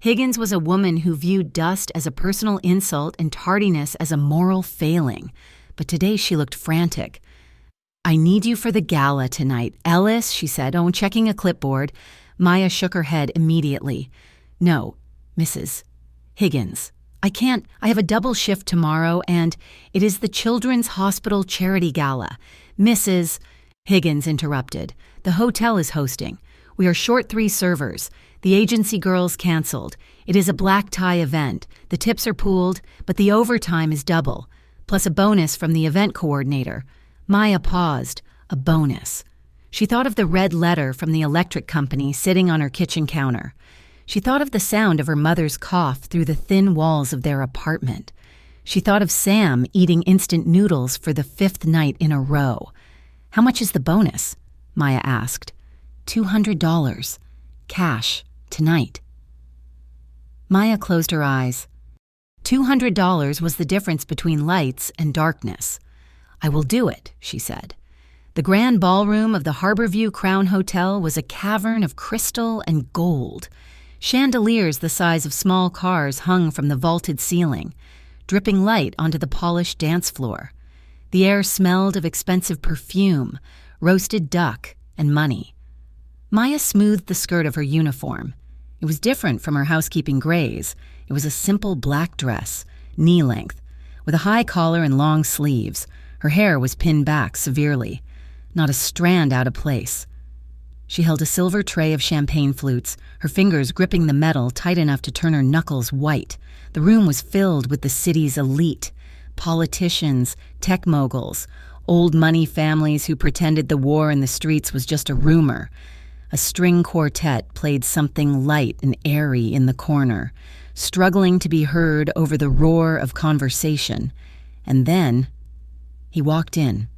Higgins was a woman who viewed dust as a personal insult and tardiness as a moral failing. But today she looked frantic. "I need you for the gala tonight. Ellis," she said, checking a clipboard. Maya shook her head immediately. "No, Mrs. Higgins. I can't. I have a double shift tomorrow, and it is the Children's Hospital Charity Gala." "Mrs. Higgins interrupted. "The hotel is hosting. We are short 3 servers. The agency girls canceled. It is a black tie event. The tips are pooled, but the overtime is double, plus a bonus from the event coordinator." Maya paused, A bonus. She thought of the red letter from the electric company sitting on her kitchen counter. She thought of the sound of her mother's cough through the thin walls of their apartment. She thought of Sam eating instant noodles for the 5th night in a row. "How much is the bonus?" Maya asked. $200. Cash. Tonight. Maya closed her eyes. $200 was the difference between lights and darkness. "I will do it," she said. The grand ballroom of the Harborview Crown Hotel was a cavern of crystal and gold. Chandeliers the size of small cars hung from the vaulted ceiling, dripping light onto the polished dance floor. The air smelled of expensive perfume, roasted duck, and money. Maya smoothed the skirt of her uniform. It was different from her housekeeping grays. It was a simple black dress, knee-length, with a high collar and long sleeves. Her hair was pinned back severely, not a strand out of place. She held a silver tray of champagne flutes, her fingers gripping the metal tight enough to turn her knuckles white. The room was filled with the city's elite, politicians, tech moguls, old money families who pretended the war in the streets was just a rumor. A string quartet played something light and airy in the corner, struggling to be heard over the roar of conversation. And then he walked in.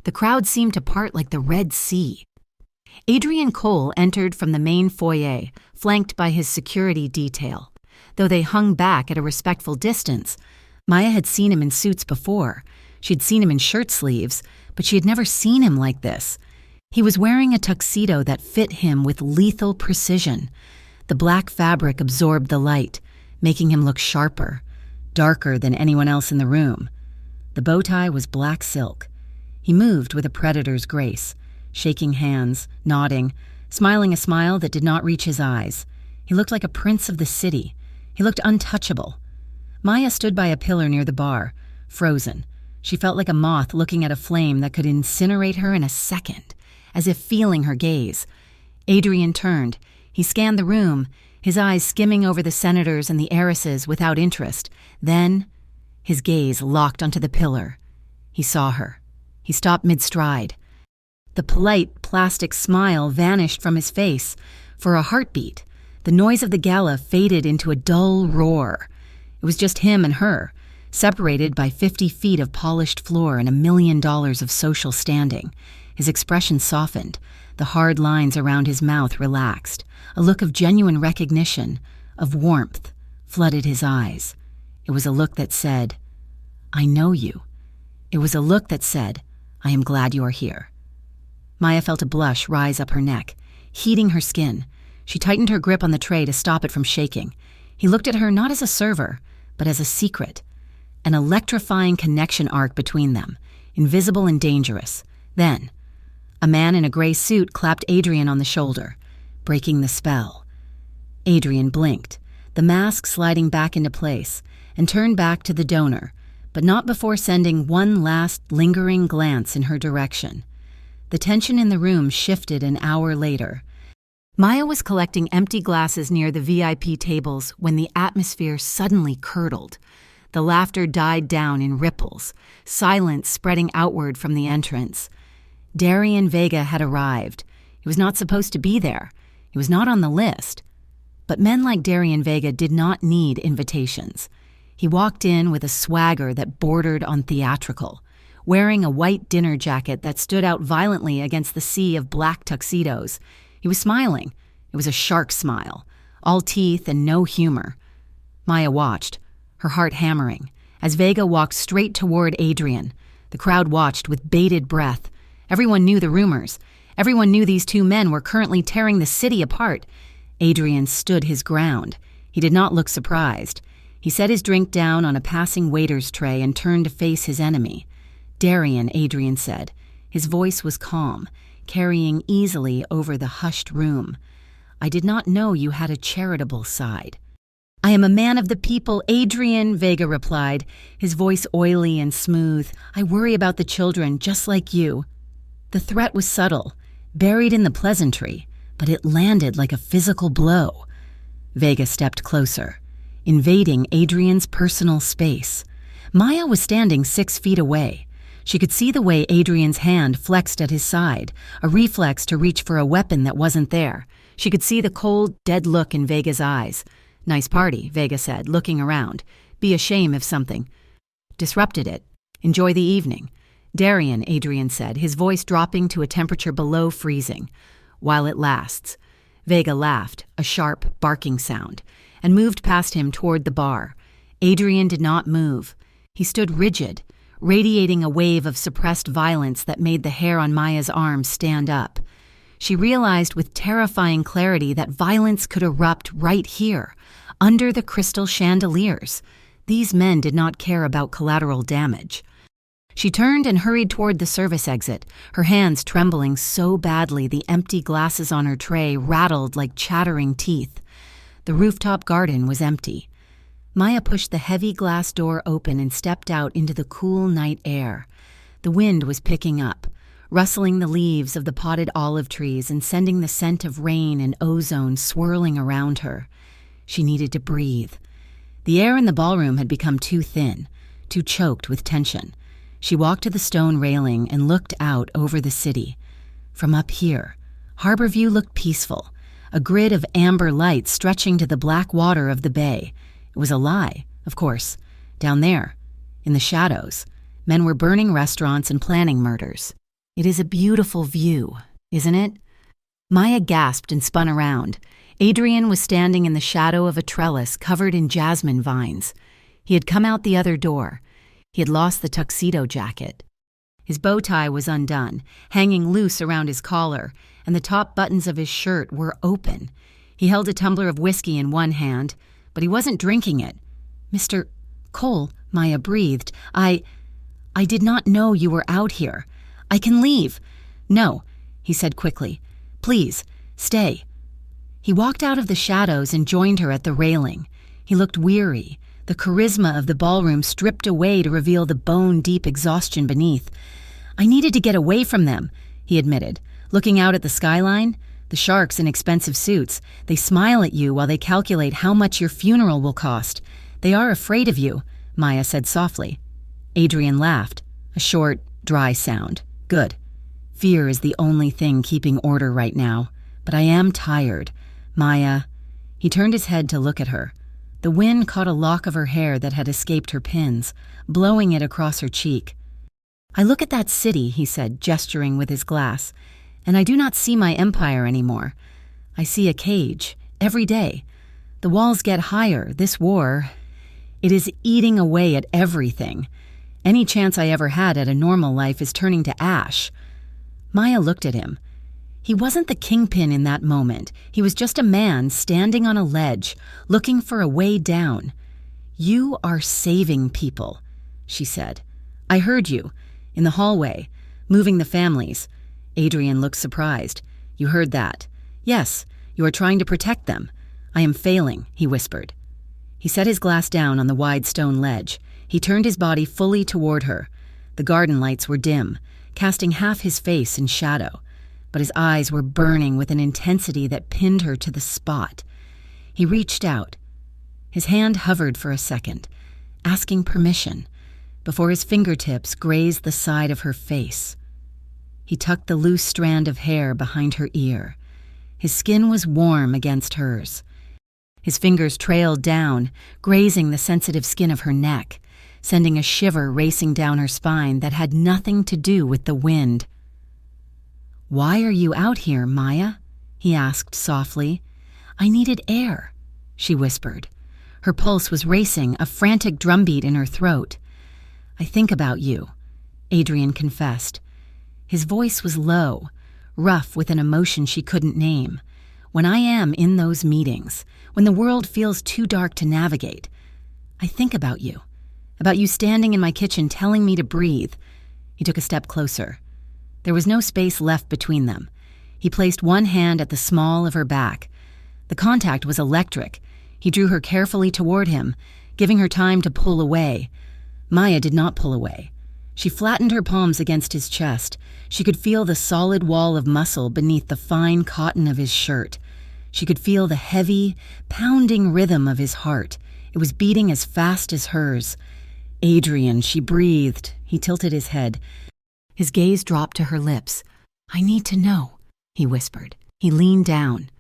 The crowd seemed to part like the Red Sea. Adrian Cole entered from the main foyer, flanked by his security detail. Though they hung back at a respectful distance, Maya had seen him in suits before. She'd seen him in shirt sleeves, but she had never seen him like this. He was wearing a tuxedo that fit him with lethal precision. The black fabric absorbed the light, making him look sharper, darker than anyone else in the room. The bow tie was black silk. He moved with a predator's grace, shaking hands, nodding, smiling a smile that did not reach his eyes. He looked like a prince of the city. He looked untouchable. Maya stood by a pillar near the bar, frozen. She felt like a moth looking at a flame that could incinerate her in a second, as if feeling her gaze. Adrian turned. He scanned the room, his eyes skimming over the senators and the heiresses without interest. Then, his gaze locked onto the pillar. He saw her. He stopped mid-stride. The polite, plastic smile vanished from his face. For a heartbeat, the noise of the gala faded into a dull roar. It was just him and her, separated by 50 feet of polished floor and $1 million of social standing. His expression softened. The hard lines around his mouth relaxed. A look of genuine recognition, of warmth, flooded his eyes. It was a look that said, "I know you." It was a look that said, "I am glad you are here." Maya felt a blush rise up her neck, heating her skin. She tightened her grip on the tray to stop it from shaking. He looked at her not as a server, but as a secret. An electrifying connection arc between them, invisible and dangerous. Then, a man in a gray suit clapped Adrian on the shoulder, breaking the spell. Adrian blinked, the mask sliding back into place, and turned back to the donor, but not before sending one last lingering glance in her direction. The tension in the room shifted an hour later. Maya was collecting empty glasses near the VIP tables when the atmosphere suddenly curdled. The laughter died down in ripples, silence spreading outward from the entrance. Darian Vega had arrived. He was not supposed to be there. He was not on the list. But men like Darian Vega did not need invitations. He walked in with a swagger that bordered on theatrical, wearing a white dinner jacket that stood out violently against the sea of black tuxedos. He was smiling. It was a shark smile, all teeth and no humor. Maya watched, her heart hammering, as Vega walked straight toward Adrian. The crowd watched with bated breath. Everyone knew the rumors. Everyone knew these two men were currently tearing the city apart. Adrian stood his ground. He did not look surprised. He set his drink down on a passing waiter's tray and turned to face his enemy. "Darian," Adrian said. His voice was calm, carrying easily over the hushed room. "I did not know you had a charitable side." "I am a man of the people, Adrian," Vega replied, his voice oily and smooth. "I worry about the children, just like you." The threat was subtle, buried in the pleasantry, but it landed like a physical blow. Vega stepped closer, invading Adrian's personal space. Maya was standing 6 feet away. She could see the way Adrian's hand flexed at his side, a reflex to reach for a weapon that wasn't there. She could see the cold, dead look in Vega's eyes. "Nice party," Vega said, looking around. "Be a shame if something disrupted it. Enjoy the evening." "Darian," Adrian said, his voice dropping to a temperature below freezing. "While it lasts." Vega laughed, a sharp, barking sound, and moved past him toward the bar. Adrian did not move. He stood rigid, radiating a wave of suppressed violence that made the hair on Maya's arm stand up. She realized with terrifying clarity that violence could erupt right here, under the crystal chandeliers. These men did not care about collateral damage. She turned and hurried toward the service exit, her hands trembling so badly the empty glasses on her tray rattled like chattering teeth. The rooftop garden was empty. Maya pushed the heavy glass door open and stepped out into the cool night air. The wind was picking up, rustling the leaves of the potted olive trees and sending the scent of rain and ozone swirling around her. She needed to breathe. The air in the ballroom had become too thin, too choked with tension. She walked to the stone railing and looked out over the city. From up here, Harbor View looked peaceful, a grid of amber light stretching to the black water of the bay. It was a lie, of course. Down there, in the shadows, men were burning restaurants and planning murders. It is a beautiful view, isn't it? Maya gasped and spun around. Adrian was standing in the shadow of a trellis covered in jasmine vines. He had come out the other door. He had lost the tuxedo jacket. His bow tie was undone, hanging loose around his collar, and the top buttons of his shirt were open. He held a tumbler of whiskey in one hand, but he wasn't drinking it. "Mr. Cole," Maya breathed, I did not know you were out here. I can leave." "No," he said quickly. "Please, stay." He walked out of the shadows and joined her at the railing. He looked weary, the charisma of the ballroom stripped away to reveal the bone-deep exhaustion beneath. "I needed to get away from them," he admitted, looking out at the skyline. "The sharks in expensive suits, they smile at you while they calculate how much your funeral will cost. They are afraid of you," Maya said softly. Adrian laughed, a short, dry sound. "Good. Fear is the only thing keeping order right now. But I am tired. Maya." He turned his head to look at her. The wind caught a lock of her hair that had escaped her pins, blowing it across her cheek. "I look at that city," he said, gesturing with his glass, "and I do not see my empire anymore. I see a cage, every day. The walls get higher. This war, it is eating away at everything. Any chance I ever had at a normal life is turning to ash." Maya looked at him. He wasn't the kingpin in that moment. He was just a man standing on a ledge, looking for a way down. "You are saving people," she said. "I heard you, in the hallway, moving the families." Adrian looked surprised. "You heard that?" "Yes, you are trying to protect them." "I am failing," he whispered. He set his glass down on the wide stone ledge. He turned his body fully toward her. The garden lights were dim, casting half his face in shadow, but his eyes were burning with an intensity that pinned her to the spot. He reached out. His hand hovered for a second, asking permission, before his fingertips grazed the side of her face. He tucked the loose strand of hair behind her ear. His skin was warm against hers. His fingers trailed down, grazing the sensitive skin of her neck, sending a shiver racing down her spine that had nothing to do with the wind. "Why are you out here, Maya?" he asked softly. "I needed air," she whispered. Her pulse was racing, a frantic drumbeat in her throat. "I think about you," Adrian confessed. His voice was low, rough with an emotion she couldn't name. "When I am in those meetings, when the world feels too dark to navigate, I think about you standing in my kitchen telling me to breathe." He took a step closer. There was no space left between them. He placed one hand at the small of her back. The contact was electric. He drew her carefully toward him, giving her time to pull away. Maya did not pull away. She flattened her palms against his chest. She could feel the solid wall of muscle beneath the fine cotton of his shirt. She could feel the heavy, pounding rhythm of his heart. It was beating as fast as hers. "Adrian," she breathed. He tilted his head. His gaze dropped to her lips. "I need to know," he whispered. He leaned down.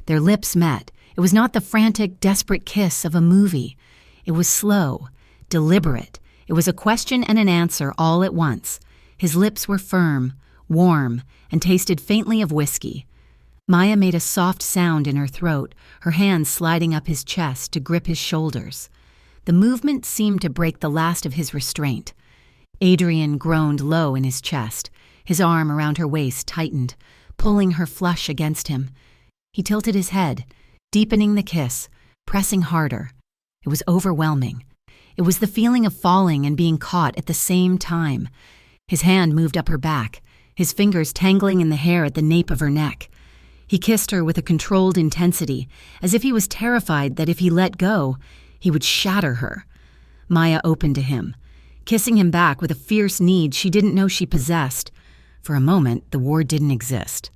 Their lips met. It was not the frantic, desperate kiss of a movie. It was slow, deliberate. It was a question and an answer all at once. His lips were firm, warm, and tasted faintly of whiskey. Maya made a soft sound in her throat, her hands sliding up his chest to grip his shoulders. The movement seemed to break the last of his restraint. Adrian groaned low in his chest. His arm around her waist tightened, pulling her flush against him. He tilted his head, deepening the kiss, pressing harder. It was overwhelming. It was the feeling of falling and being caught at the same time. His hand moved up her back, his fingers tangling in the hair at the nape of her neck. He kissed her with a controlled intensity, as if he was terrified that if he let go, he would shatter her. Maya opened to him, kissing him back with a fierce need she didn't know she possessed. For a moment, the war didn't exist.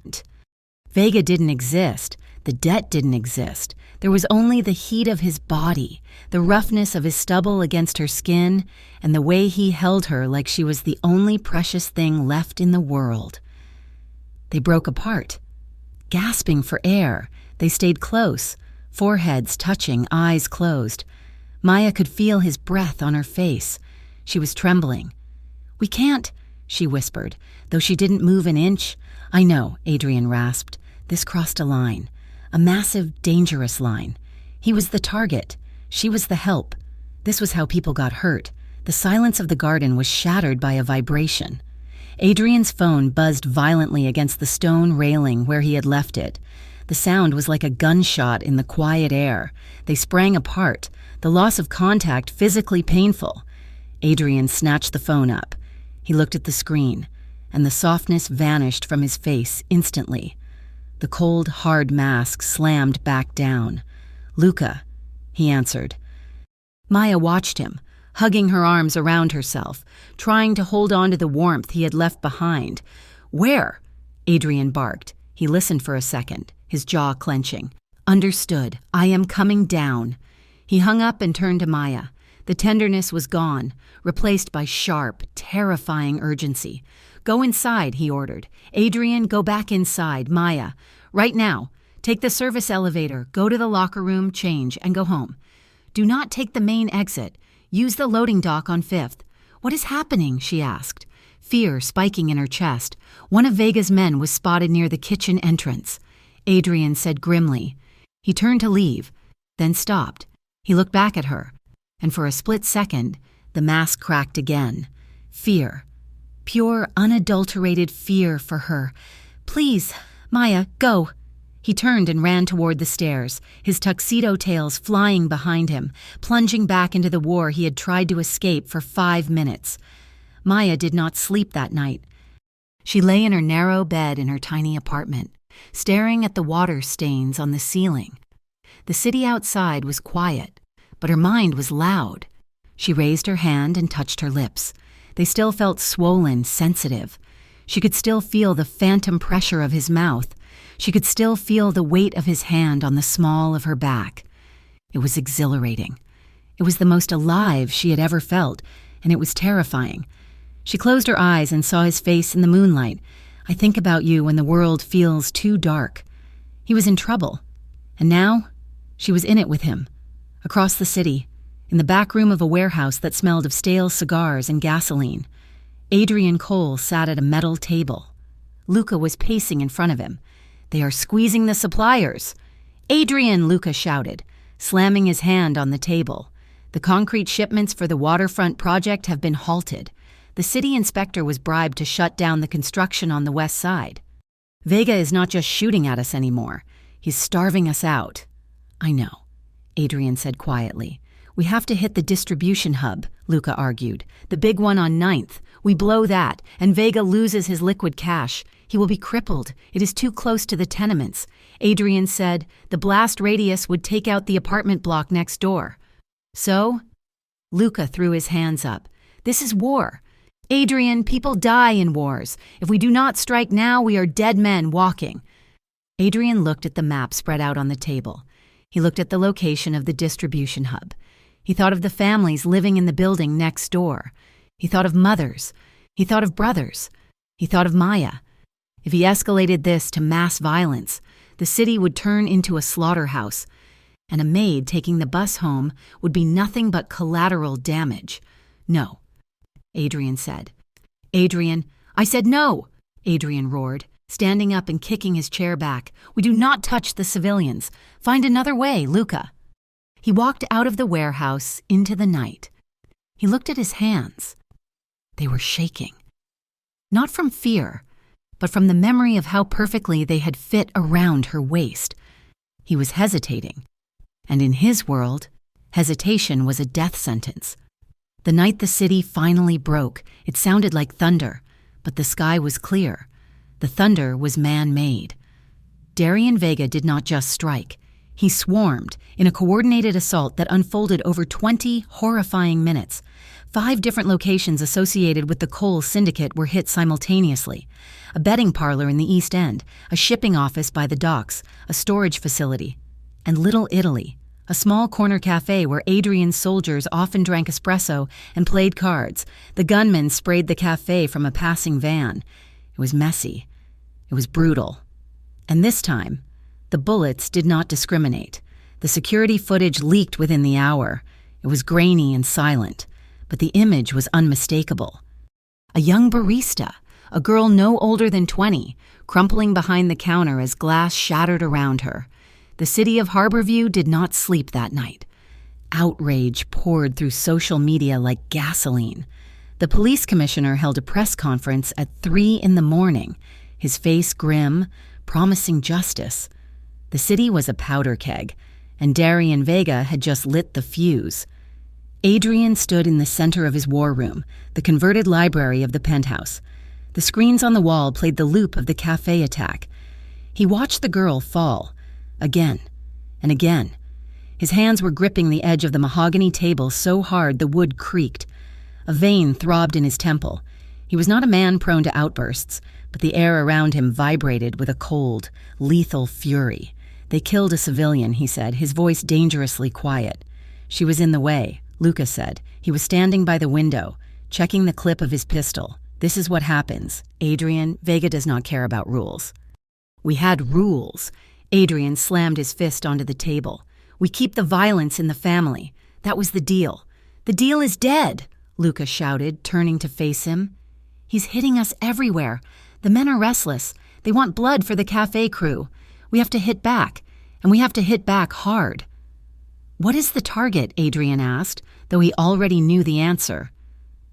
Vega didn't exist. The debt didn't exist. There was only the heat of his body, the roughness of his stubble against her skin, and the way he held her like she was the only precious thing left in the world. They broke apart. Gasping for air, they stayed close, foreheads touching, eyes closed. Maya could feel his breath on her face. She was trembling. "We can't," she whispered, though she didn't move an inch. "I know," Adrian rasped. This crossed a line. A massive, dangerous line. He was the target. She was the help. This was how people got hurt. The silence of the garden was shattered by a vibration. Adrian's phone buzzed violently against the stone railing where he had left it. The sound was like a gunshot in the quiet air. They sprang apart, the loss of contact physically painful. Adrian snatched the phone up. He looked at the screen, and the softness vanished from his face instantly. The cold, hard mask slammed back down. "Luca," he answered. Maya watched him, hugging her arms around herself, trying to hold on to the warmth he had left behind. "Where?" Adrian barked. He listened for a second, his jaw clenching. "Understood. I am coming down." He hung up and turned to Maya. The tenderness was gone, replaced by sharp, terrifying urgency. "Go inside," he ordered. "Adrian, go back inside. Maya, right now. Take the service elevator, go to the locker room, change, and go home. Do not take the main exit. Use the loading dock on 5th. "What is happening?" she asked, fear spiking in her chest. One of Vega's men was spotted near the kitchen entrance. Adrian said grimly. He turned to leave, then stopped. He looked back at her, and for a split second, the mask cracked again. Fear. Pure, unadulterated fear for her. "Please, Maya, go." He turned and ran toward the stairs, his tuxedo tails flying behind him, plunging back into the war he had tried to escape for 5 minutes. Maya did not sleep that night. She lay in her narrow bed in her tiny apartment, staring at the water stains on the ceiling. The city outside was quiet, but her mind was loud. She raised her hand and touched her lips. They still felt swollen, sensitive. She could still feel the phantom pressure of his mouth. She could still feel the weight of his hand on the small of her back. It was exhilarating. It was the most alive she had ever felt, and it was terrifying. She closed her eyes and saw his face in the moonlight. "I think about you when the world feels too dark." He was in trouble. And now, she was in it with him. Across the city, in the back room of a warehouse that smelled of stale cigars and gasoline. Adrian Cole sat at a metal table. Luca was pacing in front of him. "They are squeezing the suppliers." "Adrian!" Luca shouted, slamming his hand on the table. "The concrete shipments for the waterfront project have been halted. The city inspector was bribed to shut down the construction on the west side. Vega is not just shooting at us anymore. He's starving us out." "I know," Adrian said quietly. "We have to hit the distribution hub," Luca argued. "The big one on 9th. We blow that, and Vega loses his liquid cash. He will be crippled. It is too close to the tenements." Adrian said the blast radius would take out the apartment block next door. "So?" Luca threw his hands up. "This is war. Adrian, people die in wars. If we do not strike now, we are dead men walking." Adrian looked at the map spread out on the table. He looked at the location of the distribution hub. He thought of the families living in the building next door. He thought of mothers. He thought of brothers. He thought of Maya. If he escalated this to mass violence, the city would turn into a slaughterhouse, and a maid taking the bus home would be nothing but collateral damage. No, Adrian said. Adrian, I said no, Adrian roared, standing up and kicking his chair back. We do not touch the civilians. Find another way, Luca. He walked out of the warehouse into the night. He looked at his hands. They were shaking. Not from fear, but from the memory of how perfectly they had fit around her waist. He was hesitating, and in his world, hesitation was a death sentence. The night the city finally broke, it sounded like thunder, but the sky was clear. The thunder was man-made. Darian Vega did not just strike. He swarmed in a coordinated assault that unfolded over 20 horrifying minutes. 5 different locations associated with the Cole syndicate were hit simultaneously. A betting parlor in the East End, a shipping office by the docks, a storage facility, and Little Italy, a small corner cafe where Adrian's soldiers often drank espresso and played cards. The gunmen sprayed the cafe from a passing van. It was messy. It was brutal. And this time, the bullets did not discriminate. The security footage leaked within the hour. It was grainy and silent, but the image was unmistakable. A young barista, a girl no older than 20, crumpling behind the counter as glass shattered around her. The city of Harborview did not sleep that night. Outrage poured through social media like gasoline. The police commissioner held a press conference at 3 a.m, his face grim, promising justice. The city was a powder keg, and Darian Vega had just lit the fuse. Adrian stood in the center of his war room, the converted library of the penthouse. The screens on the wall played the loop of the cafe attack. He watched the girl fall, again and again. His hands were gripping the edge of the mahogany table so hard the wood creaked. A vein throbbed in his temple. He was not a man prone to outbursts, but the air around him vibrated with a cold, lethal fury. They killed a civilian, he said, his voice dangerously quiet. She was in the way, Luca said. He was standing by the window, checking the clip of his pistol. This is what happens. Adrian, Vega does not care about rules. We had rules. Adrian slammed his fist onto the table. We keep the violence in the family. That was the deal. The deal is dead, Luca shouted, turning to face him. He's hitting us everywhere. The men are restless. They want blood for the cafe crew. We have to hit back, and we have to hit back hard. What is the target? Adrian asked, though he already knew the answer.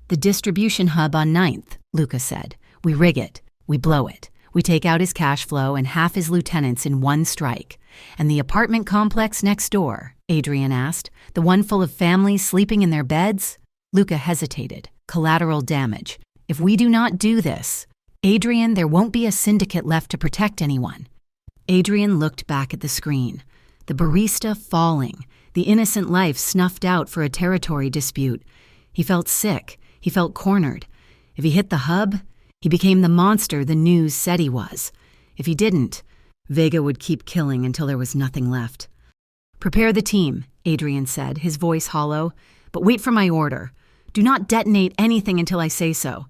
The distribution hub on 9th, Luca said. We rig it. We blow it. We take out his cash flow and half his lieutenants in one strike. And the apartment complex next door, Adrian asked, the one full of families sleeping in their beds? Luca hesitated. Collateral damage. If we do not do this, Adrian, there won't be a syndicate left to protect anyone. Adrian looked back at the screen. The barista falling, the innocent life snuffed out for a territory dispute. He felt sick. He felt cornered. If he hit the hub, he became the monster the news said he was. If he didn't, Vega would keep killing until there was nothing left. Prepare the team, Adrian said, his voice hollow, but wait for my order. Do not detonate anything until I say so.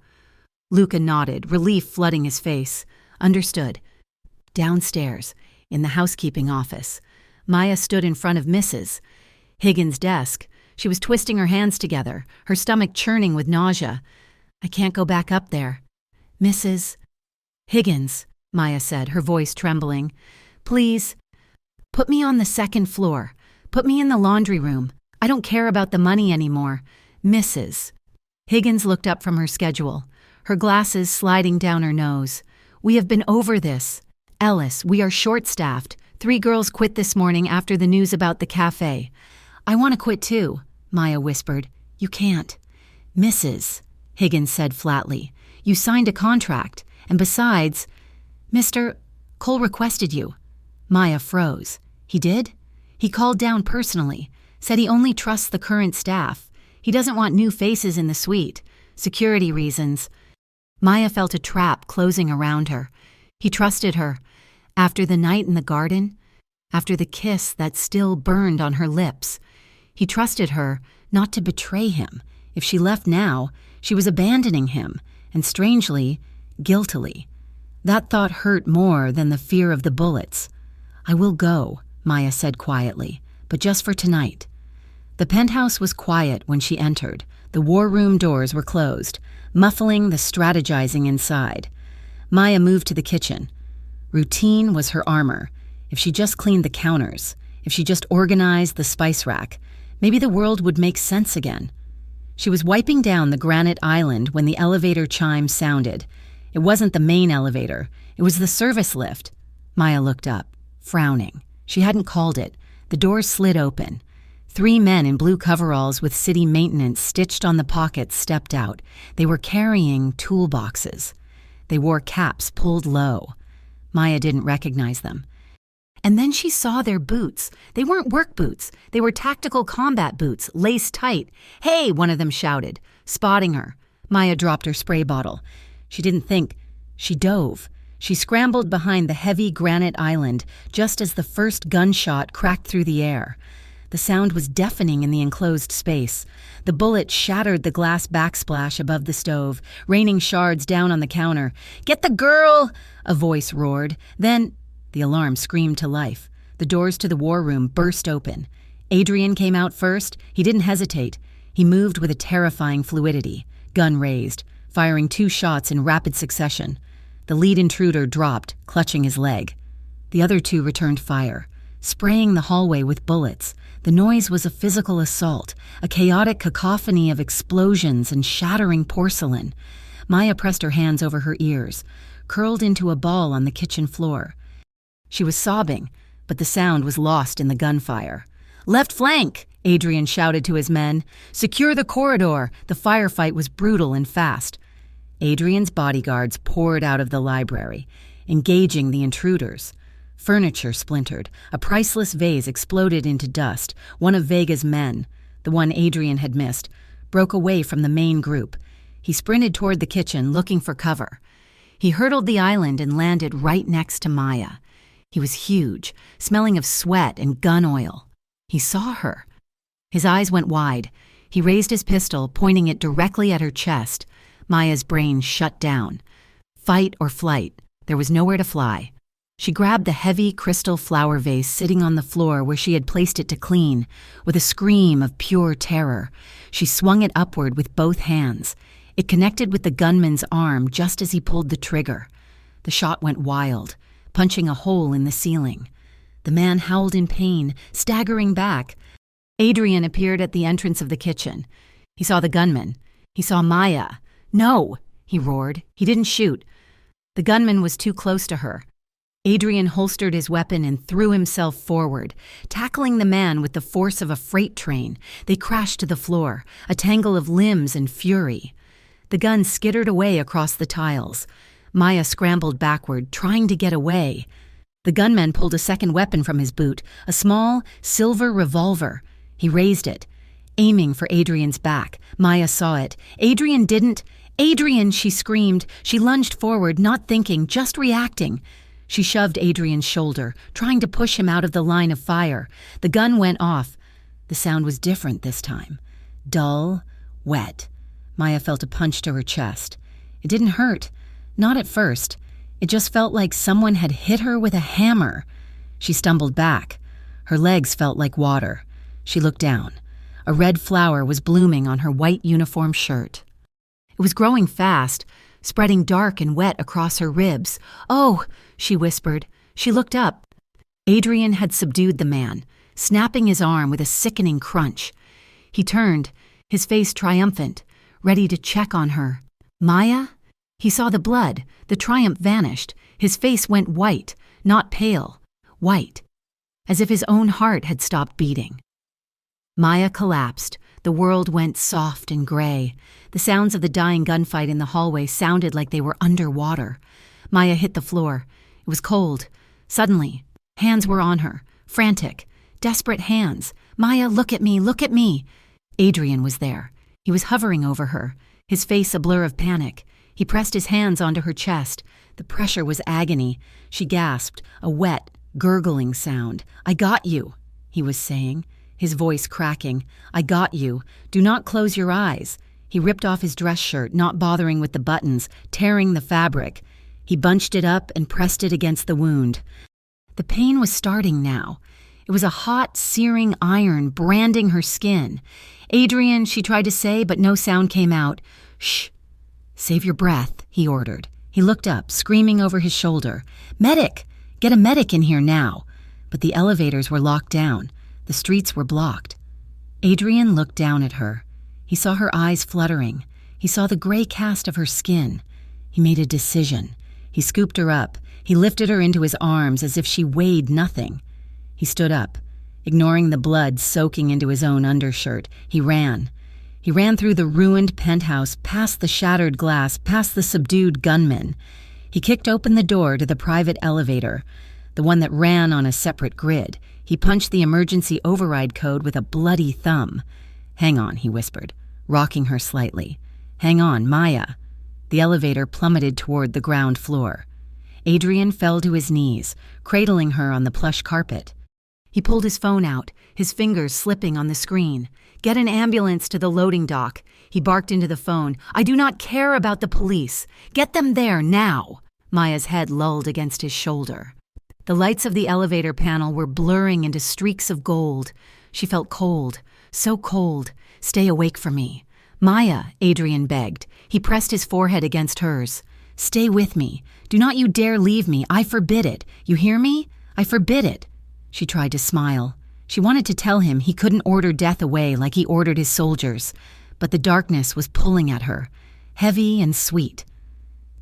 Luca nodded, relief flooding his face. Understood. Downstairs, in the housekeeping office, Maya stood in front of Mrs. Higgins' desk. She was twisting her hands together, her stomach churning with nausea. I can't go back up there. Mrs. Higgins, Maya said, her voice trembling. Please, put me on the 2nd floor. Put me in the laundry room. I don't care about the money anymore. Mrs. Higgins looked up from her schedule, her glasses sliding down her nose. We have been over this. Ellis, we are short-staffed. 3 girls quit this morning after the news about the cafe. I want to quit too, Maya whispered. You can't. Mrs. Higgins said flatly. You signed a contract, and besides, Mr. Cole requested you. Maya froze. He did? He called down personally, said he only trusts the current staff. He doesn't want new faces in the suite. Security reasons. Maya felt a trap closing around her. He trusted her. After the night in the garden, after the kiss that still burned on her lips, he trusted her not to betray him. If she left now, She was abandoning him, and strangely, guiltily. That thought hurt more than the fear of the bullets. "I will go," Maya said quietly, "but just for tonight." The penthouse was quiet when she entered. The war room doors were closed, muffling the strategizing inside. Maya moved to the kitchen. Routine was her armor. If she just cleaned the counters, if she just organized the spice rack, maybe the world would make sense again. She was wiping down the granite island when the elevator chime sounded. It wasn't the main elevator. It was the service lift. Maya looked up, frowning. She hadn't called it. The doors slid open. 3 men in blue coveralls with city maintenance stitched on the pockets stepped out. They were carrying toolboxes. They wore caps pulled low. Maya didn't recognize them. And then she saw their boots. They weren't work boots. They were tactical combat boots, laced tight. "Hey!" one of them shouted, spotting her. Maya dropped her spray bottle. She didn't think. She dove. She scrambled behind the heavy granite island just as the first gunshot cracked through the air. The sound was deafening in the enclosed space. The bullet shattered the glass backsplash above the stove, raining shards down on the counter. "Get the girl!" a voice roared. Then the alarm screamed to life. The doors to the war room burst open. Adrian came out first. He didn't hesitate. He moved with a terrifying fluidity, gun raised, firing 2 shots in rapid succession. The lead intruder dropped, clutching his leg. The other 2 returned fire, spraying the hallway with bullets. The noise was a physical assault, a chaotic cacophony of explosions and shattering porcelain. Maya pressed her hands over her ears, curled into a ball on the kitchen floor. She was sobbing, but the sound was lost in the gunfire. "Left flank!" Adrian shouted to his men. "Secure the corridor!" The firefight was brutal and fast. Adrian's bodyguards poured out of the library, engaging the intruders. Furniture splintered. A priceless vase exploded into dust. One of Vega's men, the one Adrian had missed, broke away from the main group. He sprinted toward the kitchen, looking for cover. He hurdled the island and landed right next to Maya. He was huge, smelling of sweat and gun oil. He saw her. His eyes went wide. He raised his pistol, pointing it directly at her chest. Maya's brain shut down. Fight or flight. There was nowhere to fly. She grabbed the heavy crystal flower vase sitting on the floor where she had placed it to clean. With a scream of pure terror, she swung it upward with both hands. It connected with the gunman's arm just as he pulled the trigger. The shot went wild, punching a hole in the ceiling. The man howled in pain, staggering back. Adrian appeared at the entrance of the kitchen. He saw the gunman. He saw Maya. "No!" he roared. He didn't shoot. The gunman was too close to her. Adrian holstered his weapon and threw himself forward, tackling the man with the force of a freight train. They crashed to the floor, a tangle of limbs and fury. The gun skittered away across the tiles. Maya scrambled backward, trying to get away. The gunman pulled a second weapon from his boot, a small, silver revolver. He raised it, aiming for Adrian's back. Maya saw it. Adrian didn't. "Adrian!" she screamed. She lunged forward, not thinking, just reacting. She shoved Adrian's shoulder, trying to push him out of the line of fire. The gun went off. The sound was different this time. Dull, wet. Maya felt a punch to her chest. It didn't hurt. Not at first. It just felt like someone had hit her with a hammer. She stumbled back. Her legs felt like water. She looked down. A red flower was blooming on her white uniform shirt. It was growing fast, spreading dark and wet across her ribs. "Oh!" she whispered. She looked up. Adrian had subdued the man, snapping his arm with a sickening crunch. He turned, his face triumphant, ready to check on her. "Maya?" He saw the blood. The triumph vanished. His face went white, not pale, white, as if his own heart had stopped beating. Maya collapsed. The world went soft and gray. The sounds of the dying gunfight in the hallway sounded like they were underwater. Maya hit the floor. It was cold. Suddenly, hands were on her, frantic, desperate hands. "Maya, look at me, look at me." Adrian was there. He was hovering over her, his face a blur of panic. He pressed his hands onto her chest. The pressure was agony. She gasped, a wet, gurgling sound. "I got you," he was saying, his voice cracking. "I got you. Do not close your eyes." He ripped off his dress shirt, not bothering with the buttons, tearing the fabric. He bunched it up and pressed it against the wound. The pain was starting now. It was a hot, searing iron branding her skin. "Adrian," she tried to say, but no sound came out. "Shh. Save your breath," he ordered. He looked up, screaming over his shoulder. "Medic! Get a medic in here now!" But the elevators were locked down. The streets were blocked. Adrian looked down at her. He saw her eyes fluttering. He saw the gray cast of her skin. He made a decision. He scooped her up. He lifted her into his arms as if she weighed nothing. He stood up. Ignoring the blood soaking into his own undershirt, he ran. He ran through the ruined penthouse, past the shattered glass, past the subdued gunmen. He kicked open the door to the private elevator, the one that ran on a separate grid. He punched the emergency override code with a bloody thumb. "Hang on," he whispered, rocking her slightly. "Hang on, Maya." The elevator plummeted toward the ground floor. Adrian fell to his knees, cradling her on the plush carpet. He pulled his phone out, his fingers slipping on the screen. "Get an ambulance to the loading dock." He barked into the phone. "I do not care about the police. Get them there now." Maya's head lulled against his shoulder. The lights of the elevator panel were blurring into streaks of gold. She felt cold, so cold. "Stay awake for me." "Maya," Adrian begged. He pressed his forehead against hers. "Stay with me. Do not you dare leave me. I forbid it. You hear me? I forbid it." She tried to smile. She wanted to tell him he couldn't order death away like he ordered his soldiers, but the darkness was pulling at her, heavy and sweet.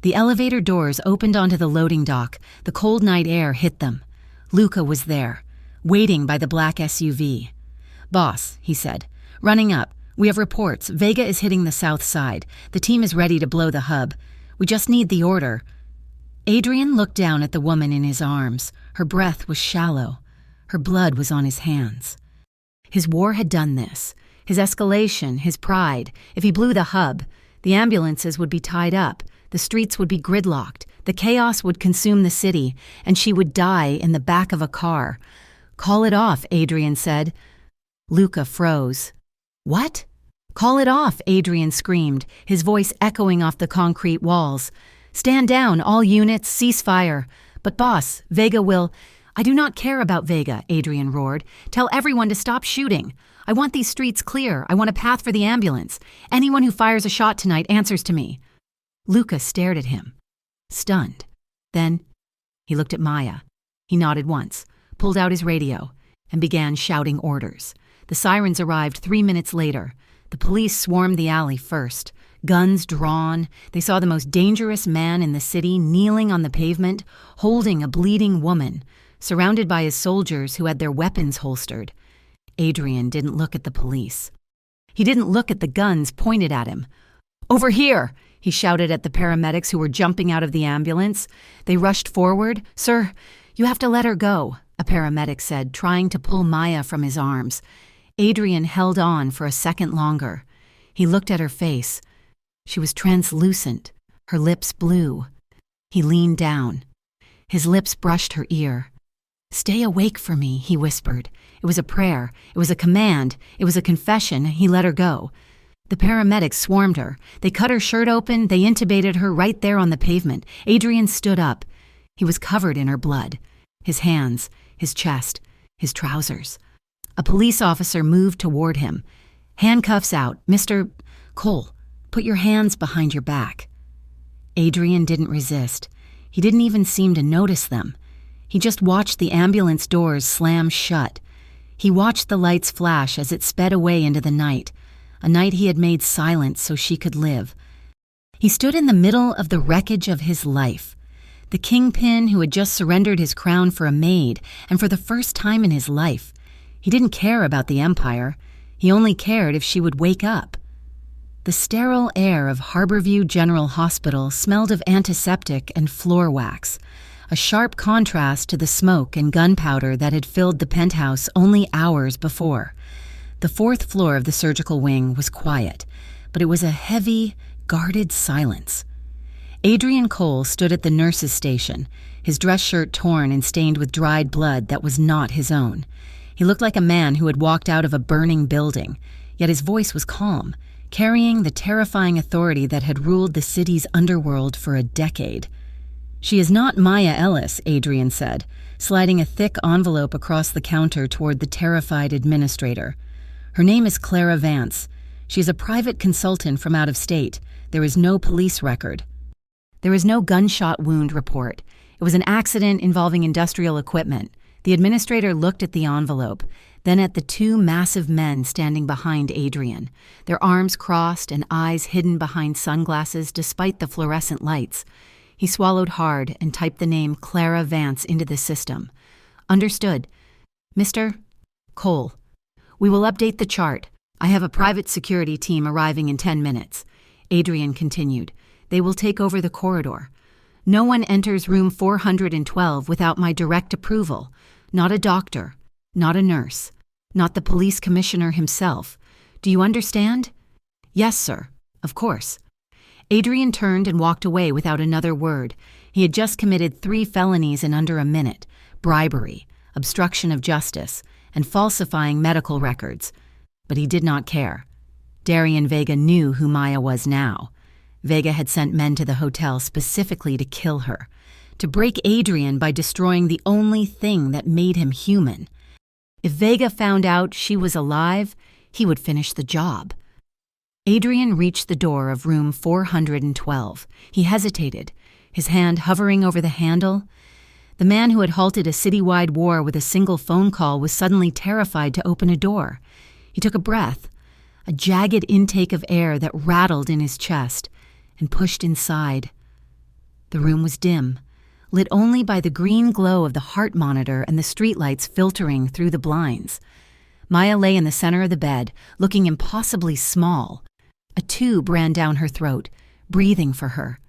The elevator doors opened onto the loading dock. The cold night air hit them. Luca was there, waiting by the black SUV. "Boss," he said, "running up. We have reports. Vega is hitting the south side. The team is ready to blow the hub. We just need the order." Adrian looked down at the woman in his arms. Her breath was shallow. Her blood was on his hands. His war had done this. His escalation, his pride. If he blew the hub, the ambulances would be tied up. The streets would be gridlocked. The chaos would consume the city, and she would die in the back of a car. "Call it off," Adrian said. Luca froze. "What?" "Call it off," Adrian screamed, his voice echoing off the concrete walls. "Stand down, all units, cease fire." "But boss, Vega will—" "I do not care about Vega," Adrian roared. "Tell everyone to stop shooting. I want these streets clear. I want a path for the ambulance. Anyone who fires a shot tonight answers to me." Luca stared at him, stunned. Then he looked at Maya. He nodded once, pulled out his radio, and began shouting orders. The sirens arrived 3 minutes later. The police swarmed the alley first, guns drawn. They saw the most dangerous man in the city kneeling on the pavement, holding a bleeding woman, surrounded by his soldiers who had their weapons holstered. Adrian didn't look at the police. He didn't look at the guns pointed at him. "Over here!" he shouted at the paramedics who were jumping out of the ambulance. They rushed forward. "Sir, you have to let her go," a paramedic said, trying to pull Maya from his arms. Adrian held on for a second longer. He looked at her face. She was translucent, her lips blue. He leaned down. His lips brushed her ear. "Stay awake for me," he whispered. It was a prayer. It was a command. It was a confession. He let her go. The paramedics swarmed her. They cut her shirt open. They intubated her right there on the pavement. Adrian stood up. He was covered in her blood. His hands, his chest, his trousers. A police officer moved toward him. "Handcuffs out. Mr. Cole, put your hands behind your back." Adrian didn't resist. He didn't even seem to notice them. He just watched the ambulance doors slam shut. He watched the lights flash as it sped away into the night, a night he had made silent so she could live. He stood in the middle of the wreckage of his life. The kingpin who had just surrendered his crown for a maid, and for the first time in his life. He didn't care about the empire. He only cared if she would wake up. The sterile air of Harborview General Hospital smelled of antiseptic and floor wax, a sharp contrast to the smoke and gunpowder that had filled the penthouse only hours before. The 4th floor of the surgical wing was quiet, but it was a heavy, guarded silence. Adrian Cole stood at the nurse's station, his dress shirt torn and stained with dried blood that was not his own. He looked like a man who had walked out of a burning building, yet his voice was calm, carrying the terrifying authority that had ruled the city's underworld for a decade. "She is not Maya Ellis," Adrian said, sliding a thick envelope across the counter toward the terrified administrator. "Her name is Clara Vance. She is a private consultant from out of state. There is no police record." There was no gunshot wound report. It was an accident involving industrial equipment. The administrator looked at the envelope, then at the two massive men standing behind Adrian, their arms crossed and eyes hidden behind sunglasses despite the fluorescent lights. He swallowed hard and typed the name Clara Vance into the system. "Understood. Mr. Cole, we will update the chart. I have a private security team arriving in 10 minutes. Adrian continued. "They will take over the corridor. No one enters room 412 without my direct approval. Not a doctor, not a nurse, not the police commissioner himself. Do you understand?" "Yes, sir. Of course." Adrian turned and walked away without another word. He had just committed 3 felonies in under a minute: bribery, obstruction of justice, and falsifying medical records. But he did not care. Darian Vega knew who Maya was now. Vega had sent men to the hotel specifically to kill her, to break Adrian by destroying the only thing that made him human. If Vega found out she was alive, he would finish the job. Adrian reached the door of room 412. He hesitated, his hand hovering over the handle. The man who had halted a citywide war with a single phone call was suddenly terrified to open a door. He took a breath, a jagged intake of air that rattled in his chest, and pushed inside. The room was dim, lit only by the green glow of the heart monitor and the streetlights filtering through the blinds. Maya lay in the center of the bed, looking impossibly small. A tube ran down her throat, breathing for her.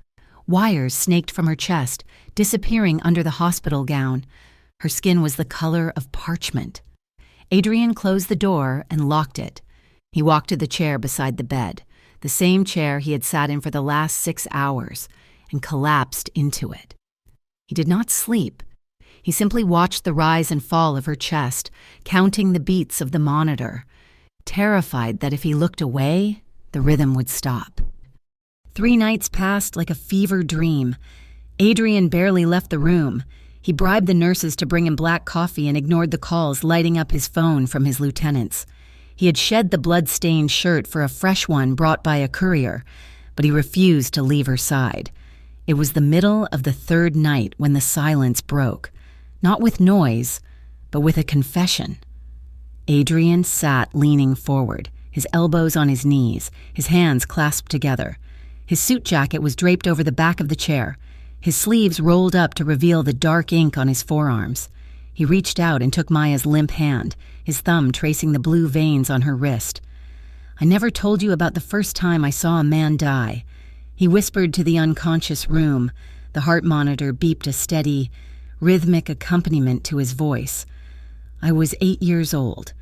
Wires snaked from her chest, disappearing under the hospital gown. Her skin was the color of parchment. Adrian closed the door and locked it. He walked to the chair beside the bed, the same chair he had sat in for the last 6 hours, and collapsed into it. He did not sleep. He simply watched the rise and fall of her chest, counting the beats of the monitor, terrified that if he looked away, the rhythm would stop. 3 nights passed like a fever dream. Adrian barely left the room. He bribed the nurses to bring him black coffee and ignored the calls lighting up his phone from his lieutenants. He had shed the blood-stained shirt for a fresh one brought by a courier, but he refused to leave her side. It was the middle of the 3rd night when the silence broke, not with noise, but with a confession. Adrian sat leaning forward, his elbows on his knees, his hands clasped together. His suit jacket was draped over the back of the chair, his sleeves rolled up to reveal the dark ink on his forearms. He reached out and took Maya's limp hand, his thumb tracing the blue veins on her wrist. "I never told you about the first time I saw a man die." He whispered to the unconscious room. The heart monitor beeped a steady, rhythmic accompaniment to his voice. "I was 8 years old.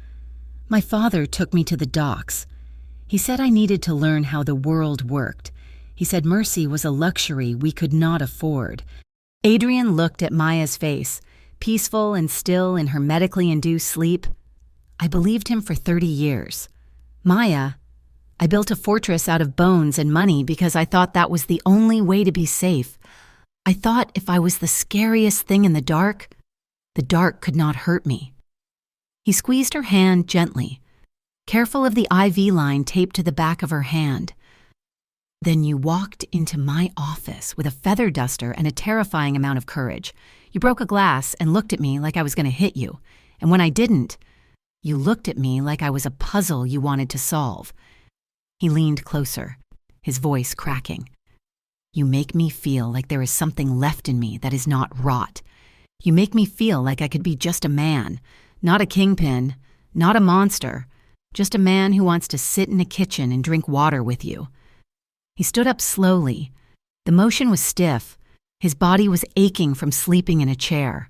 My father took me to the docks. He said I needed to learn how the world worked. He said mercy was a luxury we could not afford." Adrian looked at Maya's face, peaceful and still in her medically induced sleep. "I believed him for 30 years. Maya, I built a fortress out of bones and money because I thought that was the only way to be safe. I thought if I was the scariest thing in the dark could not hurt me." He squeezed her hand gently, careful of the IV line taped to the back of her hand. "Then you walked into my office with a feather duster and a terrifying amount of courage. You broke a glass and looked at me like I was going to hit you. And when I didn't, you looked at me like I was a puzzle you wanted to solve." He leaned closer, his voice cracking. "You make me feel like there is something left in me that is not rot. You make me feel like I could be just a man, not a kingpin, not a monster, just a man who wants to sit in a kitchen and drink water with you." He stood up slowly. The motion was stiff. His body was aching from sleeping in a chair,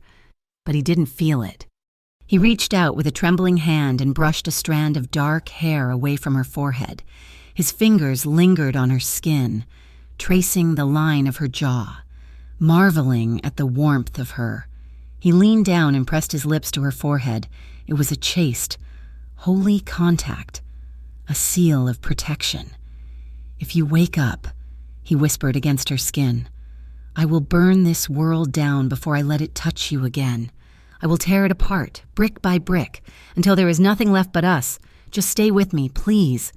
but he didn't feel it. He reached out with a trembling hand and brushed a strand of dark hair away from her forehead. His fingers lingered on her skin, tracing the line of her jaw, marveling at the warmth of her. He leaned down and pressed his lips to her forehead. It was a chaste, holy contact, a seal of protection. "If you wake up," he whispered against her skin, "I will burn this world down before I let it touch you again. I will tear it apart, brick by brick, until there is nothing left but us. Just stay with me, please."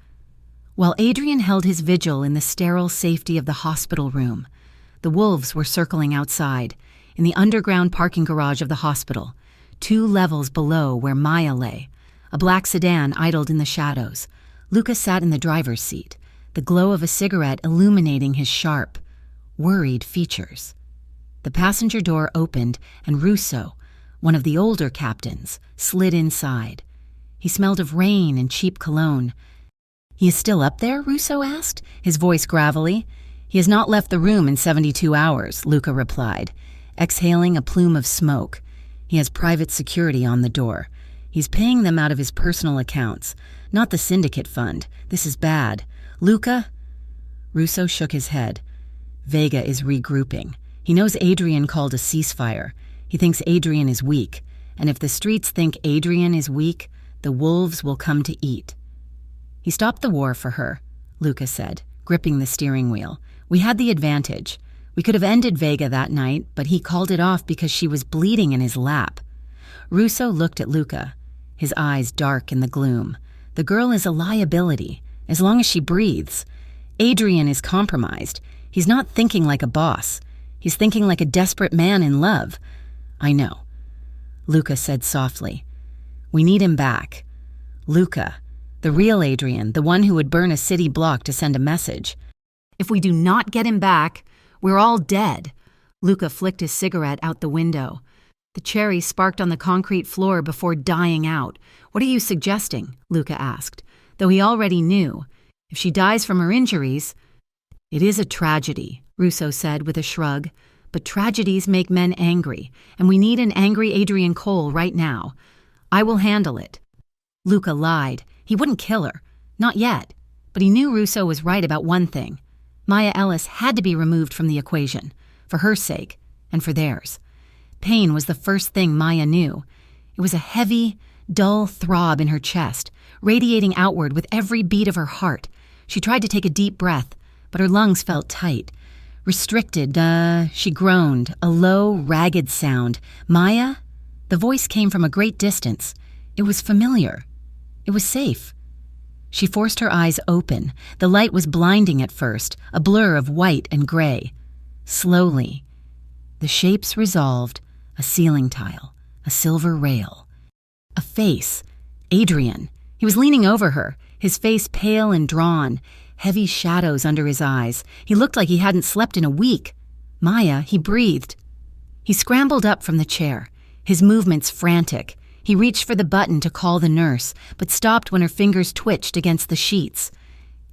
While Adrian held his vigil in the sterile safety of the hospital room, the wolves were circling outside, in the underground parking garage of the hospital, 2 levels below where Maya lay. A black sedan idled in the shadows. Luca sat in the driver's seat, the glow of a cigarette illuminating his sharp, worried features. The passenger door opened, and Russo, one of the older captains, slid inside. He smelled of rain and cheap cologne. "He is still up there?" Russo asked, his voice gravelly. "He has not left the room in 72 hours, Luca replied, exhaling a plume of smoke. "He has private security on the door. He's paying them out of his personal accounts, not the syndicate fund. This is bad. Luca?" Russo shook his head. "Vega is regrouping. He knows Adrian called a ceasefire. He thinks Adrian is weak, and if the streets think Adrian is weak, the wolves will come to eat." "He stopped the war for her," Luca said, gripping the steering wheel. "We had the advantage. We could have ended Vega that night, but he called it off because she was bleeding in his lap." Russo looked at Luca, his eyes dark in the gloom. "The girl is a liability, as long as she breathes. Adrian is compromised. He's not thinking like a boss. He's thinking like a desperate man in love." "I know," Luca said softly. "We need him back. Luca, the real Adrian, the one who would burn a city block to send a message. If we do not get him back, we're all dead." Luca flicked his cigarette out the window. The cherry sparked on the concrete floor before dying out. "What are you suggesting?" Luca asked, though he already knew. "If she dies from her injuries—" "It is a tragedy," Russo said with a shrug, "but tragedies make men angry, and we need an angry Adrian Cole right now. I will handle it." Luca lied. He wouldn't kill her. Not yet. But he knew Russo was right about one thing. Maya Ellis had to be removed from the equation, for her sake and for theirs. Pain was the first thing Maya knew. It was a heavy, dull throb in her chest, radiating outward with every beat of her heart. She tried to take a deep breath, but her lungs felt tight. Restricted, she groaned, a low, ragged sound. "Maya?" The voice came from a great distance. It was familiar. It was safe. She forced her eyes open. The light was blinding at first, a blur of white and gray. Slowly, the shapes resolved, a ceiling tile, a silver rail. A face. Adrian. He was leaning over her, his face pale and drawn, heavy shadows under his eyes. He looked like he hadn't slept in a week. "Maya," he breathed. He scrambled up from the chair, his movements frantic. He reached for the button to call the nurse, but stopped when her fingers twitched against the sheets.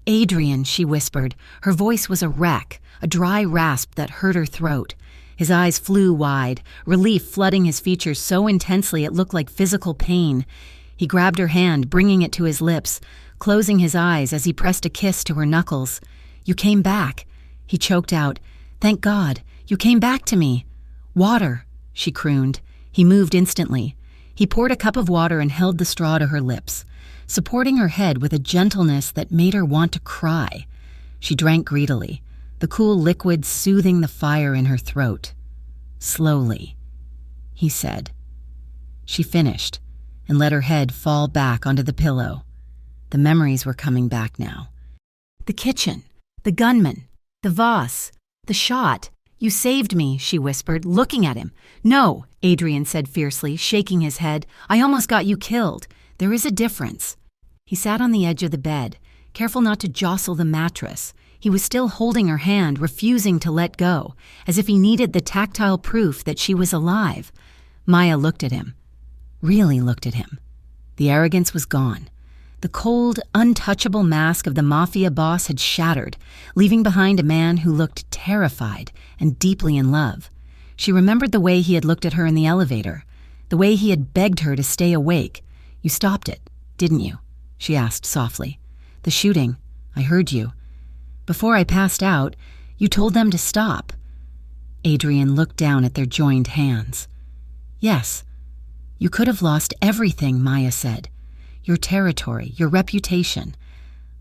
"Adrian," she whispered. Her voice was a wreck, a dry rasp that hurt her throat. His eyes flew wide, relief flooding his features so intensely it looked like physical pain. He grabbed her hand, bringing it to his lips, closing his eyes as he pressed a kiss to her knuckles. "You came back," he choked out. "Thank God, you came back to me." "Water," she crooned. He moved instantly. He poured a cup of water and held the straw to her lips, supporting her head with a gentleness that made her want to cry. She drank greedily, the cool liquid soothing the fire in her throat. "Slowly," he said. She finished and let her head fall back onto the pillow. The memories were coming back now. "The kitchen, the gunman, the vase, the shot. You saved me," she whispered, looking at him. "No," Adrian said fiercely, shaking his head. "I almost got you killed. There is a difference." He sat on the edge of the bed, careful not to jostle the mattress. He was still holding her hand, refusing to let go, as if he needed the tactile proof that she was alive. Maya looked at him. Really looked at him. The arrogance was gone. The cold, untouchable mask of the mafia boss had shattered, leaving behind a man who looked terrified and deeply in love. She remembered the way he had looked at her in the elevator, the way he had begged her to stay awake. "You stopped it, didn't you?" she asked softly. "The shooting. I heard you. Before I passed out, you told them to stop." Adrian looked down at their joined hands. "Yes. You could have lost everything," Maya said. "Your territory, your reputation.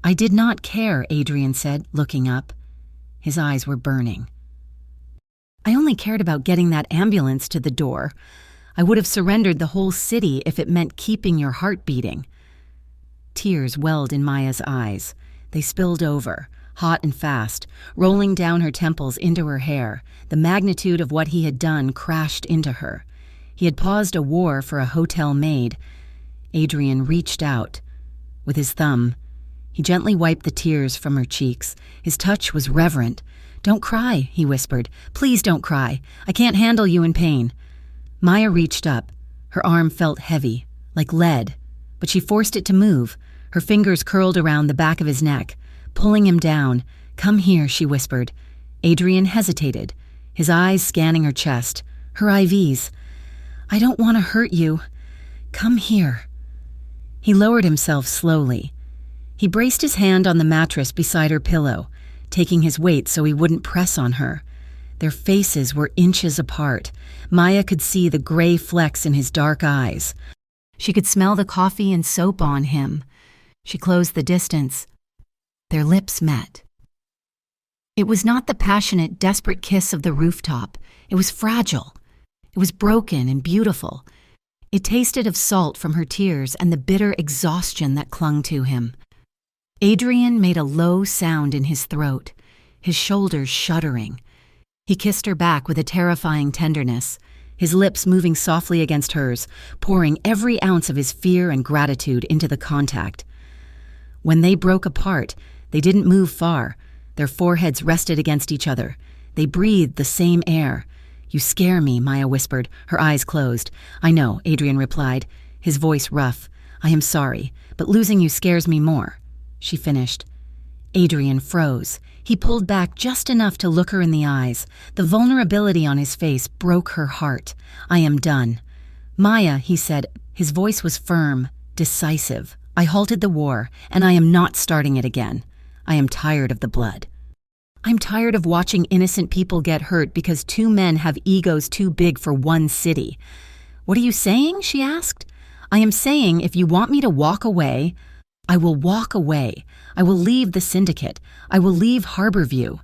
I did not care, Adrian said, looking up. His eyes were burning. I only cared about getting that ambulance to the door. I would have surrendered the whole city if it meant keeping your heart beating. Tears welled in Maya's eyes. They spilled over, hot and fast, rolling down her temples into her hair. The magnitude of what he had done crashed into her. He had paused a war for a hotel maid. Adrian reached out. With his thumb, he gently wiped the tears from her cheeks. His touch was reverent. "Don't cry," he whispered. "Please don't cry. I can't handle you in pain." Maya reached up. Her arm felt heavy, like lead, but she forced it to move. Her fingers curled around the back of his neck, pulling him down. "Come here," she whispered. Adrian hesitated, his eyes scanning her chest, her IVs. "I don't want to hurt you. Come here." He lowered himself slowly. He braced his hand on the mattress beside her pillow, taking his weight so he wouldn't press on her. Their faces were inches apart. Maya could see the gray flecks in his dark eyes. She could smell the coffee and soap on him. She closed the distance. Their lips met. It was not the passionate, desperate kiss of the rooftop. It was fragile. It was broken and beautiful. It tasted of salt from her tears and the bitter exhaustion that clung to him. Adrian made a low sound in his throat, his shoulders shuddering. He kissed her back with a terrifying tenderness, his lips moving softly against hers, pouring every ounce of his fear and gratitude into the contact. When they broke apart, they didn't move far. Their foreheads rested against each other. They breathed the same air. "You scare me," Maya whispered, her eyes closed. "I know," Adrian replied, his voice rough. "I am sorry, but losing you scares me more," she finished. Adrian froze. He pulled back just enough to look her in the eyes. The vulnerability on his face broke her heart. "I am done." "Maya," he said, his voice was firm, decisive. "I halted the war, and I am not starting it again. I am tired of the blood. I'm tired of watching innocent people get hurt because two men have egos too big for one city." "What are you saying?" she asked. "I am saying if you want me to walk away, I will walk away. I will leave the syndicate. I will leave Harborview.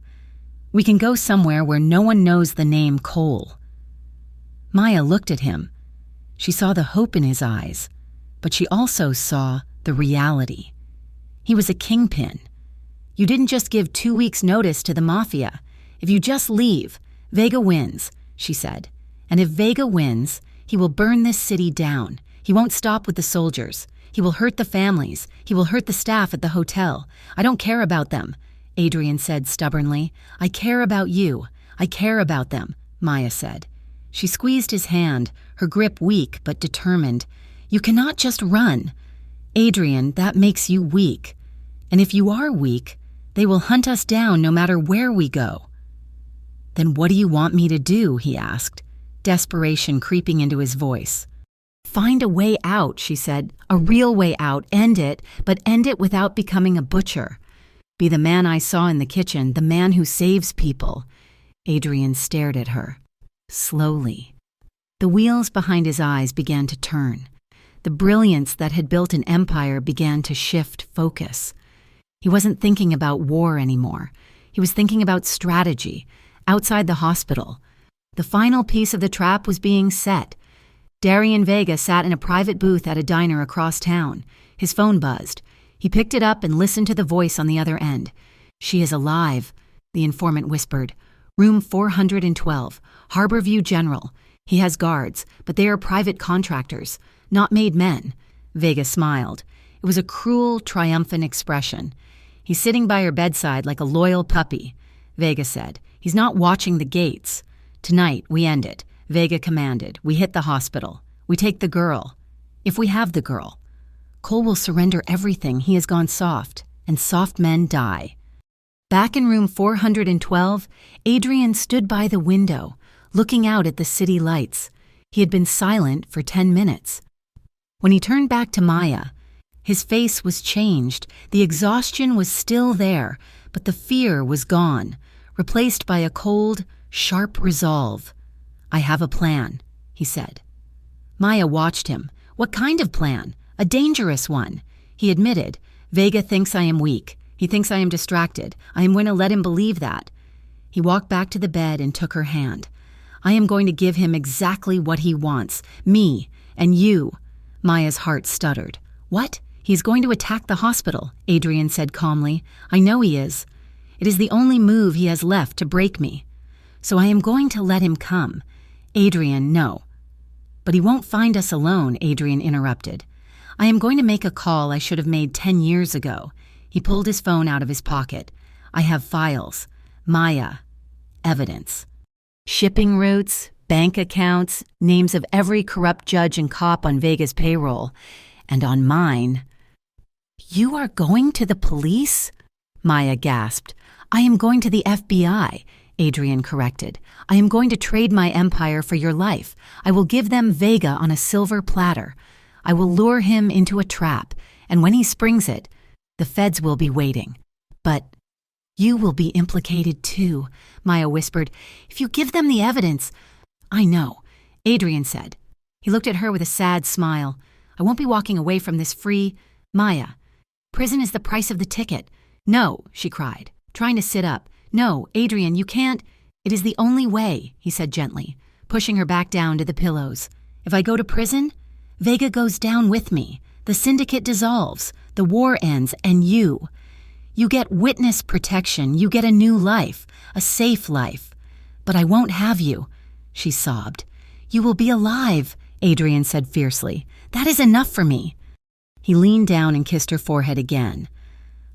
We can go somewhere where no one knows the name Cole." Maya looked at him. She saw the hope in his eyes, but she also saw the reality. He was a kingpin. You didn't just give 2 weeks' notice to the Mafia. If you just leave, Vega wins, she said. And if Vega wins, he will burn this city down. He won't stop with the soldiers. He will hurt the families. He will hurt the staff at the hotel. I don't care about them, Adrian said stubbornly. I care about you. I care about them, Maya said. She squeezed his hand, her grip weak but determined. You cannot just run. Adrian, that makes you weak. And if you are weak, they will hunt us down no matter where we go. Then what do you want me to do? He asked, desperation creeping into his voice. Find a way out, she said, a real way out, end it, but end it without becoming a butcher. Be the man I saw in the kitchen, the man who saves people. Adrian stared at her. Slowly. The wheels behind his eyes began to turn. The brilliance that had built an empire began to shift focus. He wasn't thinking about war anymore. He was thinking about strategy, outside the hospital. The final piece of the trap was being set. Darian Vega sat in a private booth at a diner across town. His phone buzzed. He picked it up and listened to the voice on the other end. She is alive, the informant whispered. Room 412, Harborview General. He has guards, but they are private contractors, not made men. Vega smiled. It was a cruel, triumphant expression. He's sitting by her bedside like a loyal puppy, Vega said. He's not watching the gates. Tonight, we end it, Vega commanded. We hit the hospital. We take the girl. If we have the girl. Cole will surrender everything. He has gone soft, and soft men die. Back in room 412, Adrian stood by the window, looking out at the city lights. He had been silent for 10 minutes. When he turned back to Maya, his face was changed. The exhaustion was still there, but the fear was gone, replaced by a cold, sharp resolve. I have a plan, he said. Maya watched him. What kind of plan? A dangerous one. He admitted. Vega thinks I am weak. He thinks I am distracted. I am going to let him believe that. He walked back to the bed and took her hand. I am going to give him exactly what he wants. Me and you. Maya's heart stuttered. What? He's going to attack the hospital, Adrian said calmly. I know he is. It is the only move he has left to break me. So I am going to let him come. Adrian, no. But he won't find us alone, Adrian interrupted. I am going to make a call I should have made 10 years ago. He pulled his phone out of his pocket. I have files. Maya. Evidence. Shipping routes, bank accounts, names of every corrupt judge and cop on Vega's payroll. And on mine. You are going to the police? Maya gasped. I am going to the FBI, Adrian corrected. I am going to trade my empire for your life. I will give them Vega on a silver platter. I will lure him into a trap, and when he springs it, the feds will be waiting. But you will be implicated too, Maya whispered. If you give them the evidence. I know, Adrian said. He looked at her with a sad smile. I won't be walking away from this free. Maya, prison is the price of the ticket. No, she cried, trying to sit up. No, Adrian, you can't. It is the only way, he said gently, pushing her back down to the pillows. If I go to prison, Vega goes down with me. The syndicate dissolves. The war ends, and you. You get witness protection. You get a new life, a safe life. But I won't have you, she sobbed. You will be alive, Adrian said fiercely. That is enough for me. He leaned down and kissed her forehead again.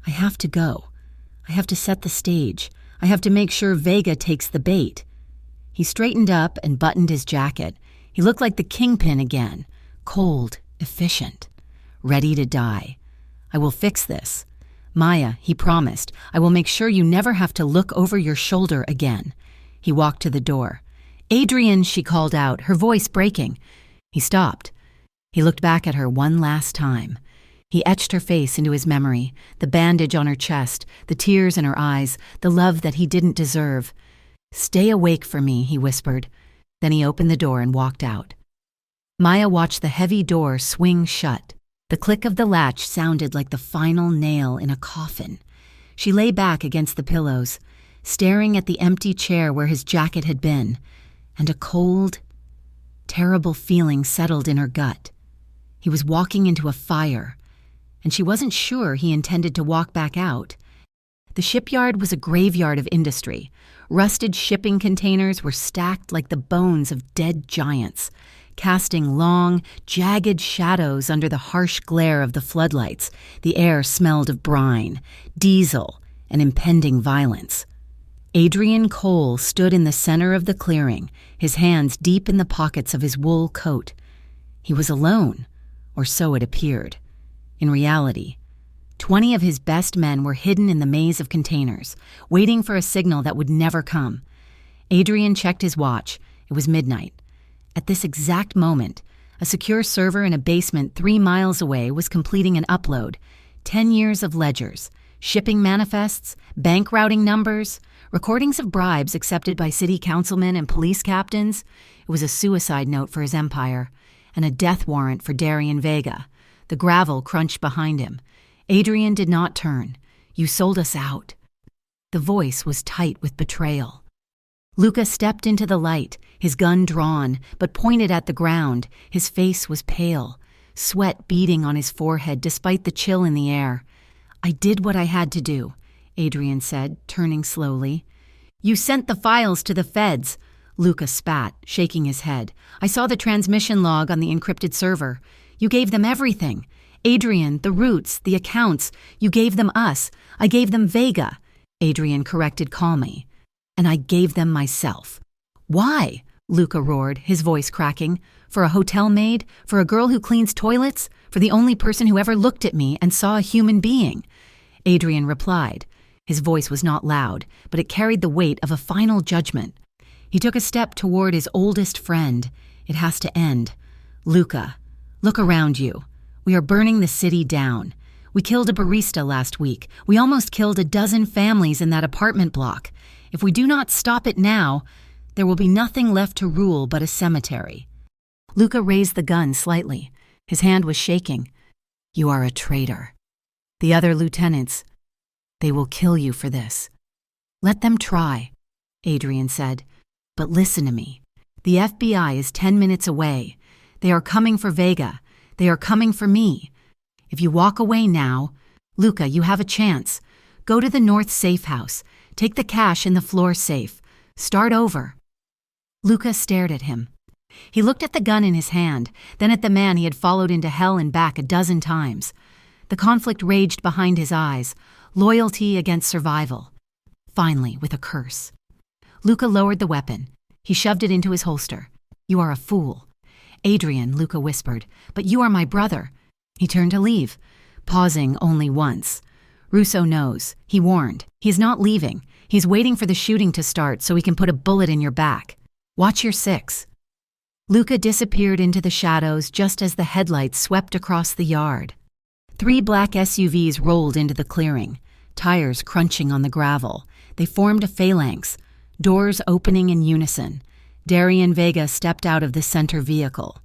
I have to go. I have to set the stage. I have to make sure Vega takes the bait. He straightened up and buttoned his jacket. He looked like the kingpin again, cold, efficient, ready to die. I will fix this. Maya, he promised, I will make sure you never have to look over your shoulder again. He walked to the door. Adrian, she called out, her voice breaking. He stopped. He looked back at her one last time. He etched her face into his memory, the bandage on her chest, the tears in her eyes, the love that he didn't deserve. Stay awake for me, he whispered. Then he opened the door and walked out. Maya watched the heavy door swing shut. The click of the latch sounded like the final nail in a coffin. She lay back against the pillows, staring at the empty chair where his jacket had been, and a cold, terrible feeling settled in her gut. He was walking into a fire, and she wasn't sure he intended to walk back out. The shipyard was a graveyard of industry. Rusted shipping containers were stacked like the bones of dead giants, casting long, jagged shadows under the harsh glare of the floodlights. The air smelled of brine, diesel, and impending violence. Adrian Cole stood in the center of the clearing, his hands deep in the pockets of his wool coat. He was alone, or so it appeared. In reality, 20 of his best men were hidden in the maze of containers, waiting for a signal that would never come. Adrian checked his watch. It was midnight. At this exact moment, a secure server in a basement 3 miles away was completing an upload. 10 years of ledgers, shipping manifests, bank routing numbers, recordings of bribes accepted by city councilmen and police captains. It was a suicide note for his empire, and a death warrant for Darian Vega. The gravel crunched behind him. Adrian did not turn. You sold us out. The voice was tight with betrayal. Luca stepped into the light, his gun drawn, but pointed at the ground. His face was pale, sweat beading on his forehead despite the chill in the air. I did what I had to do, Adrian said, turning slowly. You sent the files to the feds. Luca spat, shaking his head. I saw the transmission log on the encrypted server. You gave them everything. Adrian, the routes, the accounts. You gave them us. I gave them Vega, Adrian corrected calmly. And I gave them myself. Why? Luca roared, his voice cracking. For a hotel maid? For a girl who cleans toilets? For the only person who ever looked at me and saw a human being? Adrian replied. His voice was not loud, but it carried the weight of a final judgment. He took a step toward his oldest friend. It has to end. Luca, look around you. We are burning the city down. We killed a barista last week. We almost killed a dozen families in that apartment block. If we do not stop it now, there will be nothing left to rule but a cemetery. Luca raised the gun slightly. His hand was shaking. You are a traitor. The other lieutenants, they will kill you for this. Let them try, Adrian said. But listen to me. The FBI is 10 minutes away. They are coming for Vega. They are coming for me. If you walk away now, Luca, you have a chance. Go to the North safe house. Take the cash in the floor safe. Start over. Luca stared at him. He looked at the gun in his hand, then at the man he had followed into hell and back a dozen times. The conflict raged behind his eyes, loyalty against survival. Finally, with a curse. Luca lowered the weapon. He shoved it into his holster. You are a fool. Adrian, Luca whispered, but you are my brother. He turned to leave, pausing only once. Russo knows. He warned. He's not leaving. He's waiting for the shooting to start so he can put a bullet in your back. Watch your six. Luca disappeared into the shadows just as the headlights swept across the yard. 3 black SUVs rolled into the clearing, tires crunching on the gravel. They formed a phalanx, doors opening in unison. Darian Vega stepped out of the center vehicle.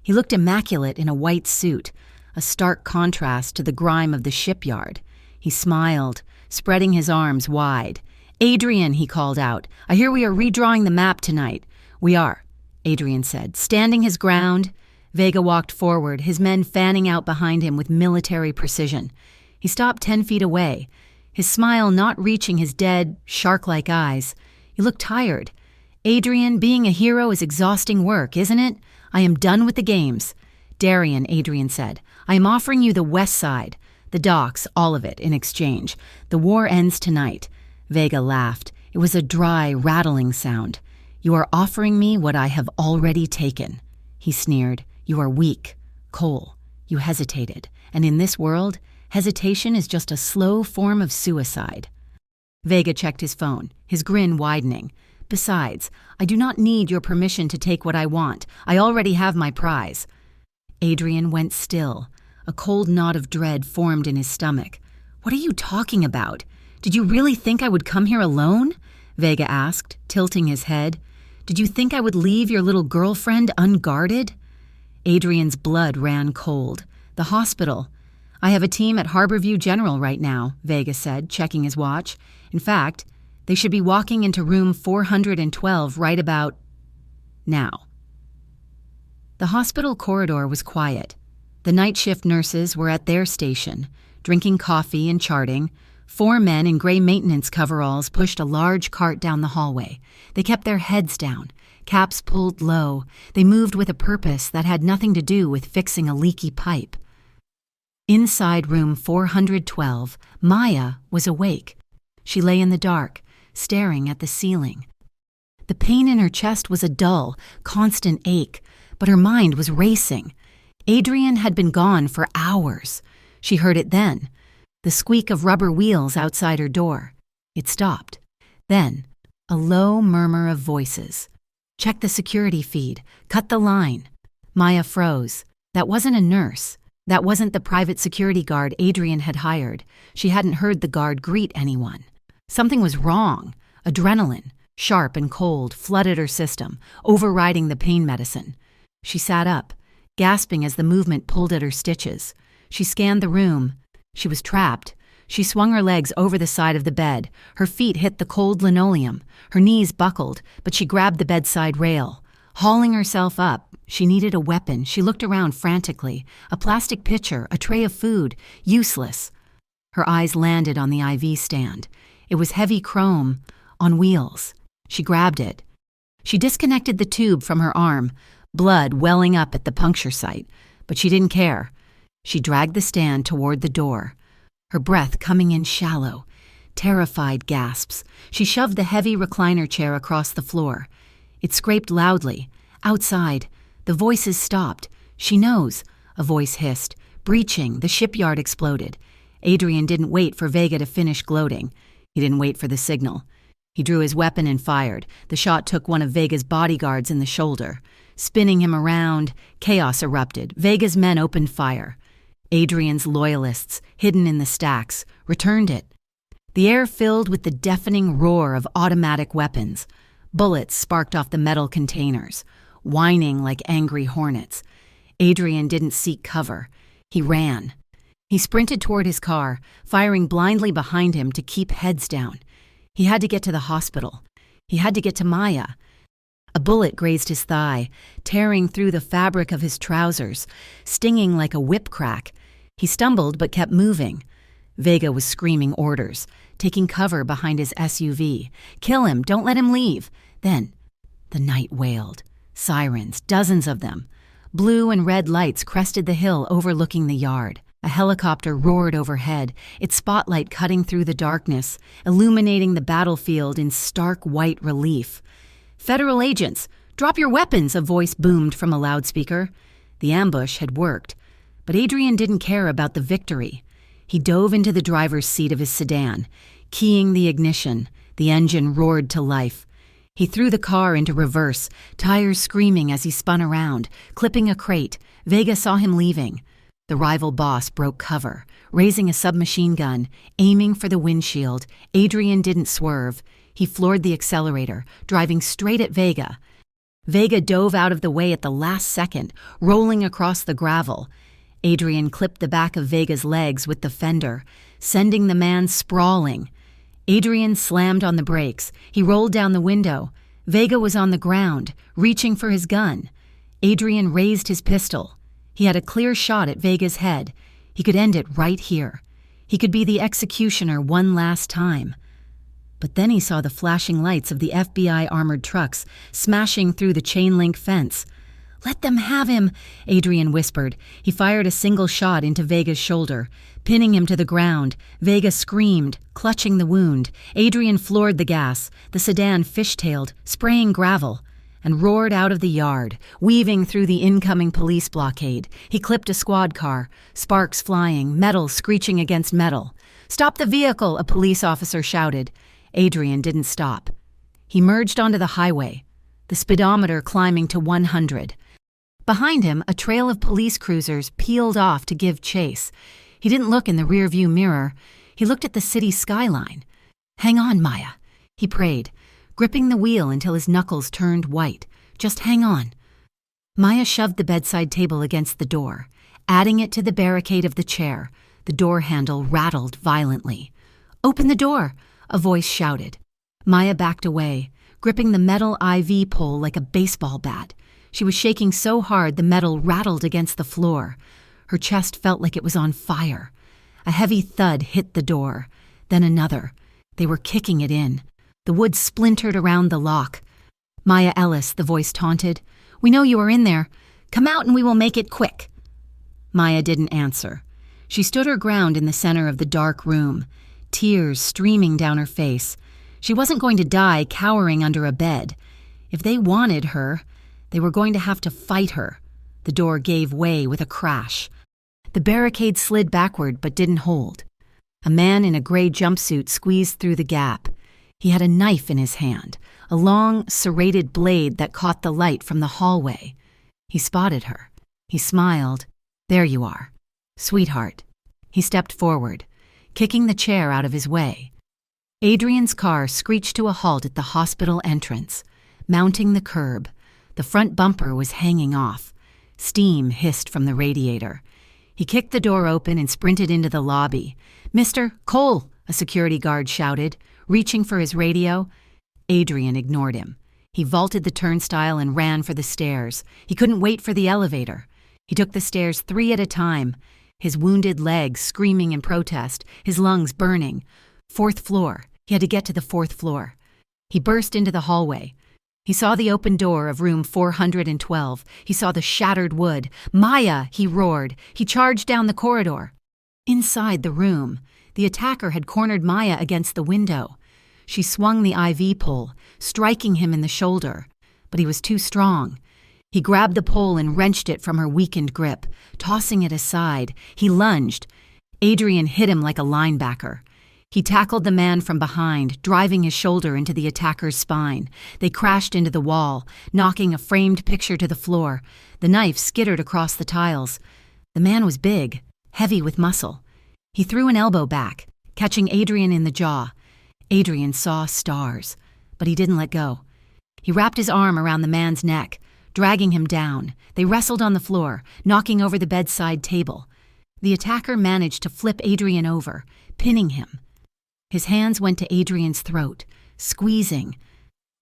He looked immaculate in a white suit, a stark contrast to the grime of the shipyard. He smiled, spreading his arms wide. Adrian, he called out, I hear we are redrawing the map tonight. We are, Adrian said, standing his ground. Vega walked forward, his men fanning out behind him with military precision. He stopped 10 feet away, his smile not reaching his dead, shark-like eyes. He looked tired. Adrian, being a hero is exhausting work, isn't it? I am done with the games. Darian, Adrian said, I am offering you the west side, the docks, all of it, in exchange. The war ends tonight. Vega laughed. It was a dry, rattling sound. You are offering me what I have already taken. He sneered. You are weak, Cole. You hesitated. And in this world, hesitation is just a slow form of suicide. Vega checked his phone, his grin widening. Besides, I do not need your permission to take what I want. I already have my prize. Adrian went still. A cold knot of dread formed in his stomach. What are you talking about? Did you really think I would come here alone? Vega asked, tilting his head. Did you think I would leave your little girlfriend unguarded? Adrian's blood ran cold. The hospital. I have a team at Harborview General right now, Vega said, checking his watch. In fact, they should be walking into room 412 right about now. The hospital corridor was quiet. The night shift nurses were at their station, drinking coffee and charting. 4 men in gray maintenance coveralls pushed a large cart down the hallway. They kept their heads down, caps pulled low. They moved with a purpose that had nothing to do with fixing a leaky pipe. Inside room 412, Maya was awake. She lay in the dark, staring at the ceiling. The pain in her chest was a dull, constant ache, but her mind was racing. Adrian had been gone for hours. She heard it then, the squeak of rubber wheels outside her door. It stopped. Then, a low murmur of voices. Check the security feed. Cut the line. Maya froze. That wasn't a nurse. That wasn't the private security guard Adrian had hired. She hadn't heard the guard greet anyone. Something was wrong. Adrenaline, sharp and cold, flooded her system, overriding the pain medicine. She sat up, gasping as the movement pulled at her stitches. She scanned the room. She was trapped. She swung her legs over the side of the bed. Her feet hit the cold linoleum. Her knees buckled, but she grabbed the bedside rail. Hauling herself up, she needed a weapon. She looked around frantically. A plastic pitcher, a tray of food. Useless. Her eyes landed on the IV stand. It was heavy chrome, on wheels. She grabbed it. She disconnected the tube from her arm, blood welling up at the puncture site, but she didn't care. She dragged the stand toward the door, her breath coming in shallow, terrified gasps. She shoved the heavy recliner chair across the floor. It scraped loudly. Outside, the voices stopped. She knows, a voice hissed. Breaching, the shipyard exploded. Adrian didn't wait for Vega to finish gloating. He didn't wait for the signal. He drew his weapon and fired. The shot took one of Vega's bodyguards in the shoulder. Spinning him around, chaos erupted. Vega's men opened fire. Adrian's loyalists, hidden in the stacks, returned it. The air filled with the deafening roar of automatic weapons. Bullets sparked off the metal containers, whining like angry hornets. Adrian didn't seek cover. He ran. He sprinted toward his car, firing blindly behind him to keep heads down. He had to get to the hospital. He had to get to Maya. A bullet grazed his thigh, tearing through the fabric of his trousers, stinging like a whip crack. He stumbled but kept moving. Vega was screaming orders, taking cover behind his SUV. "Kill him! Don't let him leave!" Then, the night wailed. Sirens, dozens of them. Blue and red lights crested the hill overlooking the yard. A helicopter roared overhead, its spotlight cutting through the darkness, illuminating the battlefield in stark white relief. "Federal agents, drop your weapons!" a voice boomed from a loudspeaker. The ambush had worked, but Adrian didn't care about the victory. He dove into the driver's seat of his sedan, keying the ignition. The engine roared to life. He threw the car into reverse, tires screaming as he spun around, clipping a crate. Vega saw him leaving. The rival boss broke cover, raising a submachine gun, aiming for the windshield. Adrian didn't swerve. He floored the accelerator, driving straight at Vega. Vega dove out of the way at the last second, rolling across the gravel. Adrian clipped the back of Vega's legs with the fender, sending the man sprawling. Adrian slammed on the brakes. He rolled down the window. Vega was on the ground, reaching for his gun. Adrian raised his pistol. He had a clear shot at Vega's head. He could end it right here. He could be the executioner one last time. But then he saw the flashing lights of the FBI armored trucks smashing through the chain-link fence. "Let them have him," Adrian whispered. He fired a single shot into Vega's shoulder, pinning him to the ground. Vega screamed, clutching the wound. Adrian floored the gas. The sedan fishtailed, spraying gravel, and roared out of the yard, weaving through the incoming police blockade. He clipped a squad car, sparks flying, metal screeching against metal. "Stop the vehicle," a police officer shouted. Adrian didn't stop. He merged onto the highway, the speedometer climbing to 100. Behind him, a trail of police cruisers peeled off to give chase. He didn't look in the rearview mirror. He looked at the city skyline. "Hang on, Maya," he prayed, gripping the wheel until his knuckles turned white. "Just hang on." Maya shoved the bedside table against the door, adding it to the barricade of the chair. The door handle rattled violently. "Open the door," a voice shouted. Maya backed away, gripping the metal IV pole like a baseball bat. She was shaking so hard the metal rattled against the floor. Her chest felt like it was on fire. A heavy thud hit the door, then another. They were kicking it in. The wood splintered around the lock. "Maya Ellis," the voice taunted. "We know you are in there. Come out and we will make it quick." Maya didn't answer. She stood her ground in the center of the dark room, tears streaming down her face. She wasn't going to die cowering under a bed. If they wanted her, they were going to have to fight her. The door gave way with a crash. The barricade slid backward but didn't hold. A man in a gray jumpsuit squeezed through the gap. He had a knife in his hand, a long, serrated blade that caught the light from the hallway. He spotted her. He smiled. "There you are. Sweetheart." He stepped forward, kicking the chair out of his way. Adrian's car screeched to a halt at the hospital entrance, mounting the curb. The front bumper was hanging off. Steam hissed from the radiator. He kicked the door open and sprinted into the lobby. "Mr. Cole," a security guard shouted, reaching for his radio. Adrian ignored him. He vaulted the turnstile and ran for the stairs. He couldn't wait for the elevator. He took the stairs 3 at a time, his wounded legs screaming in protest, his lungs burning. 4th floor. He had to get to the 4th floor. He burst into the hallway. He saw the open door of room 412. He saw the shattered wood. "Maya!" he roared. He charged down the corridor. Inside the room, the attacker had cornered Maya against the window. She swung the IV pole, striking him in the shoulder, but he was too strong. He grabbed the pole and wrenched it from her weakened grip. Tossing it aside, he lunged. Adrian hit him like a linebacker. He tackled the man from behind, driving his shoulder into the attacker's spine. They crashed into the wall, knocking a framed picture to the floor. The knife skittered across the tiles. The man was big, heavy with muscle. He threw an elbow back, catching Adrian in the jaw. Adrian saw stars, but he didn't let go. He wrapped his arm around the man's neck, dragging him down. They wrestled on the floor, knocking over the bedside table. The attacker managed to flip Adrian over, pinning him. His hands went to Adrian's throat, squeezing.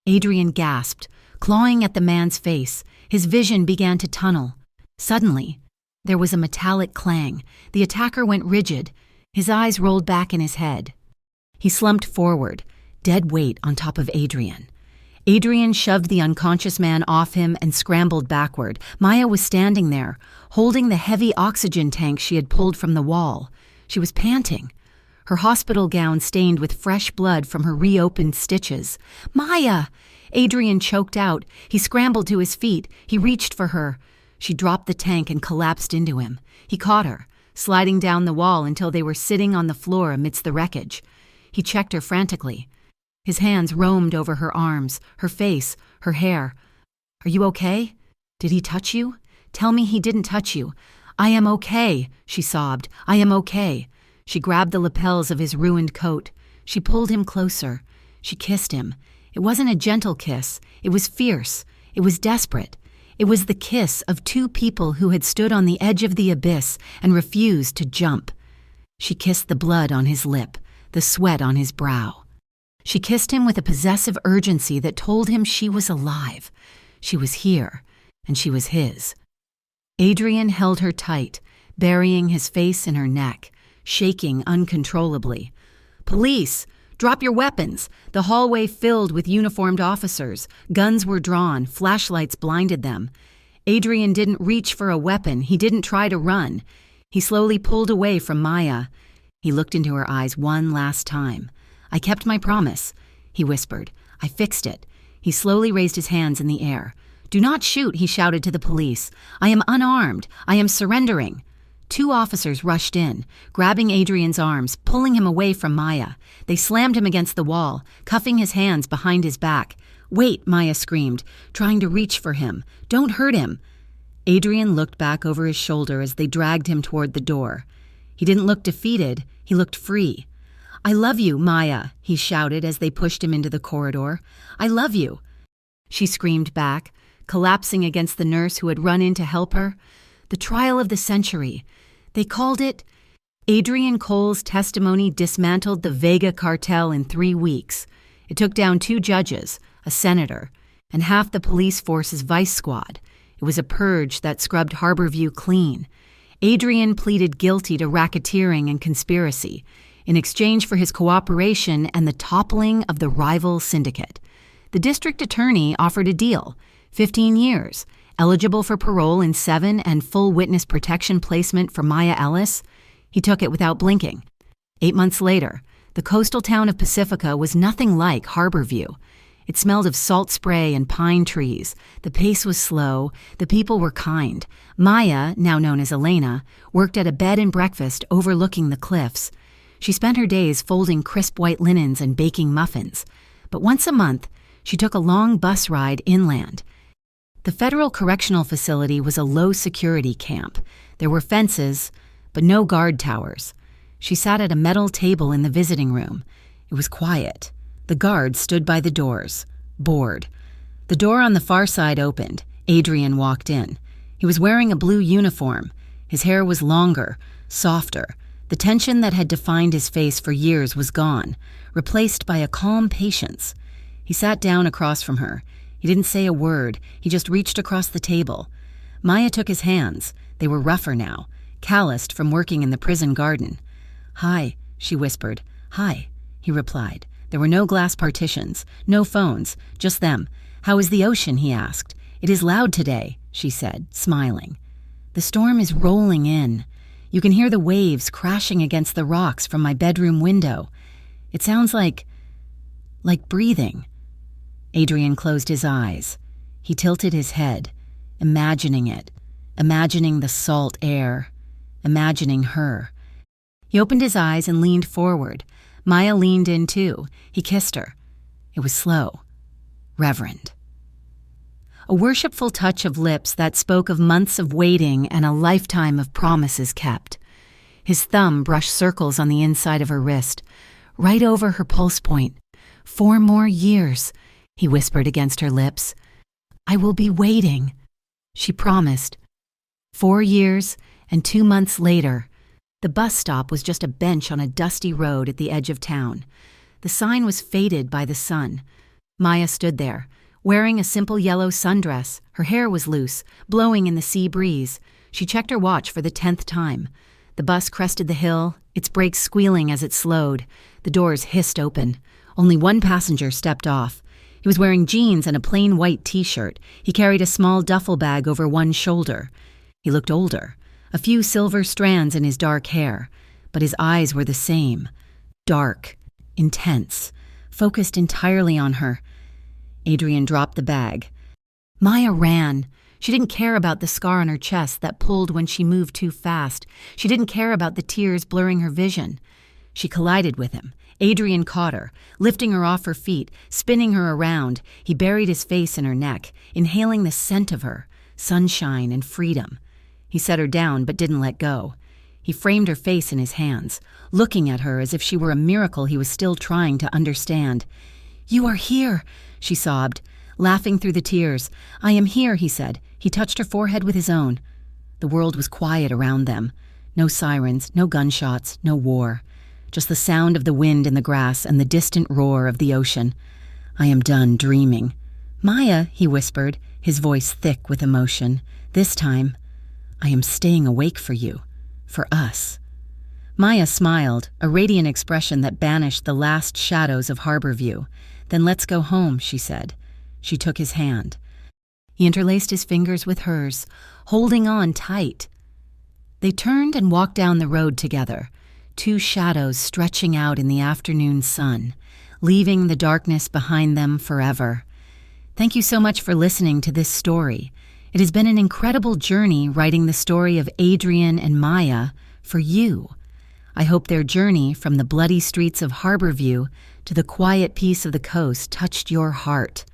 Adrian gasped, clawing at the man's face. His vision began to tunnel. Suddenly, there was a metallic clang. The attacker went rigid. His eyes rolled back in his head. He slumped forward, dead weight on top of Adrian. Adrian shoved the unconscious man off him and scrambled backward. Maya was standing there, holding the heavy oxygen tank she had pulled from the wall. She was panting, her hospital gown stained with fresh blood from her reopened stitches. "Maya!" Adrian choked out. He scrambled to his feet. He reached for her. She dropped the tank and collapsed into him. He caught her, sliding down the wall until they were sitting on the floor amidst the wreckage. He checked her frantically. His hands roamed over her arms, her face, her hair. "Are you okay? Did he touch you? Tell me he didn't touch you." "I am okay," she sobbed. "I am okay." She grabbed the lapels of his ruined coat. She pulled him closer. She kissed him. It wasn't a gentle kiss. It was fierce. It was desperate. It was the kiss of two people who had stood on the edge of the abyss and refused to jump. She kissed the blood on his lip, the sweat on his brow. She kissed him with a possessive urgency that told him she was alive. She was here, and she was his. Adrian held her tight, burying his face in her neck, shaking uncontrollably. "Police! Drop your weapons!" The hallway filled with uniformed officers. Guns were drawn, flashlights blinded them. Adrian didn't reach for a weapon. He didn't try to run. He slowly pulled away from Maya. He looked into her eyes one last time. "I kept my promise," he whispered. "I fixed it." He slowly raised his hands in the air. "Do not shoot," he shouted to the police. "I am unarmed. I am surrendering." Two officers rushed in, grabbing Adrian's arms, pulling him away from Maya. They slammed him against the wall, cuffing his hands behind his back. "Wait," Maya screamed, trying to reach for him. "Don't hurt him." Adrian looked back over his shoulder as they dragged him toward the door. He didn't look defeated. He looked free. "I love you, Maya," he shouted as they pushed him into the corridor. "I love you." She screamed back, collapsing against the nurse who had run in to help her. The trial of the century. They called it. Adrian Cole's testimony dismantled the Vega cartel in 3 weeks. It took down 2 judges, a senator, and half the police force's vice squad. It was a purge that scrubbed Harborview clean. Adrian pleaded guilty to racketeering and conspiracy in exchange for his cooperation and the toppling of the rival syndicate. The district attorney offered a deal, 15 years, eligible for parole in 7 and full witness protection placement for Maya Ellis. He took it without blinking. 8 months later, the coastal town of Pacifica was nothing like Harborview. It smelled of salt spray and pine trees. The pace was slow. The people were kind. Maya, now known as Elena, worked at a bed and breakfast overlooking the cliffs. She spent her days folding crisp white linens and baking muffins. But once a month, she took a long bus ride inland. The federal correctional facility was a low-security camp. There were fences, but no guard towers. She sat at a metal table in the visiting room. It was quiet. The guards stood by the doors, bored. The door on the far side opened. Adrian walked in. He was wearing a blue uniform. His hair was longer, softer. The tension that had defined his face for years was gone, replaced by a calm patience. He sat down across from her. He didn't say a word. He just reached across the table. Maya took his hands. They were rougher now, calloused from working in the prison garden. "Hi," she whispered. "Hi," he replied. There were no glass partitions, no phones, just them. "How is the ocean?" he asked. "It is loud today," she said, smiling. "The storm is rolling in. You can hear the waves crashing against the rocks from my bedroom window. It sounds like breathing." Adrian closed his eyes. He tilted his head, imagining it, imagining the salt air, imagining her. He opened his eyes and leaned forward. Maya leaned in too. He kissed her. It was slow, reverent. A worshipful touch of lips that spoke of months of waiting and a lifetime of promises kept. His thumb brushed circles on the inside of her wrist, right over her pulse point. 4 more years, he whispered against her lips. "I will be waiting," she promised. 4 years and 2 months later, The bus stop was just a bench on a dusty road at the edge of town. The sign was faded by the sun. Maya stood there, wearing a simple yellow sundress. Her hair was loose, blowing in the sea breeze. She checked her watch for the 10th time. The bus crested the hill, its brakes squealing as it slowed. The doors hissed open. Only one passenger stepped off. He was wearing jeans and a plain white t-shirt. He carried a small duffel bag over one shoulder. He looked older, a few silver strands in his dark hair, but his eyes were the same, dark, intense, focused entirely on her. Adrian dropped the bag. Maya ran. She didn't care about the scar on her chest that pulled when she moved too fast. She didn't care about the tears blurring her vision. She collided with him. Adrian caught her, lifting her off her feet, spinning her around. He buried his face in her neck, inhaling the scent of her, sunshine and freedom. He set her down but didn't let go. He framed her face in his hands, looking at her as if she were a miracle he was still trying to understand. "You are here," she sobbed, laughing through the tears. "I am here," he said. He touched her forehead with his own. The world was quiet around them. No sirens, no gunshots, no war. Just the sound of the wind in the grass and the distant roar of the ocean. "I am done dreaming." "Maya," he whispered, his voice thick with emotion. "This time, I am staying awake for you, for us." Maya smiled, a radiant expression that banished the last shadows of Harborview. "Then let's go home," she said. She took his hand. He interlaced his fingers with hers, holding on tight. They turned and walked down the road together, two shadows stretching out in the afternoon sun, leaving the darkness behind them forever. Thank you so much for listening to this story. It has been an incredible journey writing the story of Adrian and Maya for you. I hope their journey from the bloody streets of Harborview to the quiet peace of the coast touched your heart.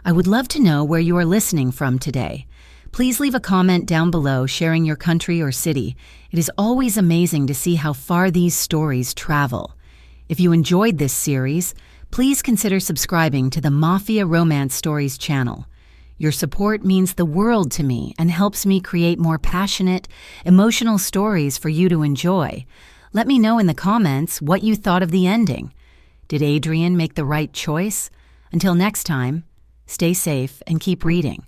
I would love to know where you are listening from today. Please leave a comment down below sharing your country or city. It is always amazing to see how far these stories travel. If you enjoyed this series, please consider subscribing to the Mafia Romance Stories channel. Your support means the world to me and helps me create more passionate, emotional stories for you to enjoy. Let me know in the comments what you thought of the ending. Did Adrian make the right choice? Until next time, stay safe and keep reading.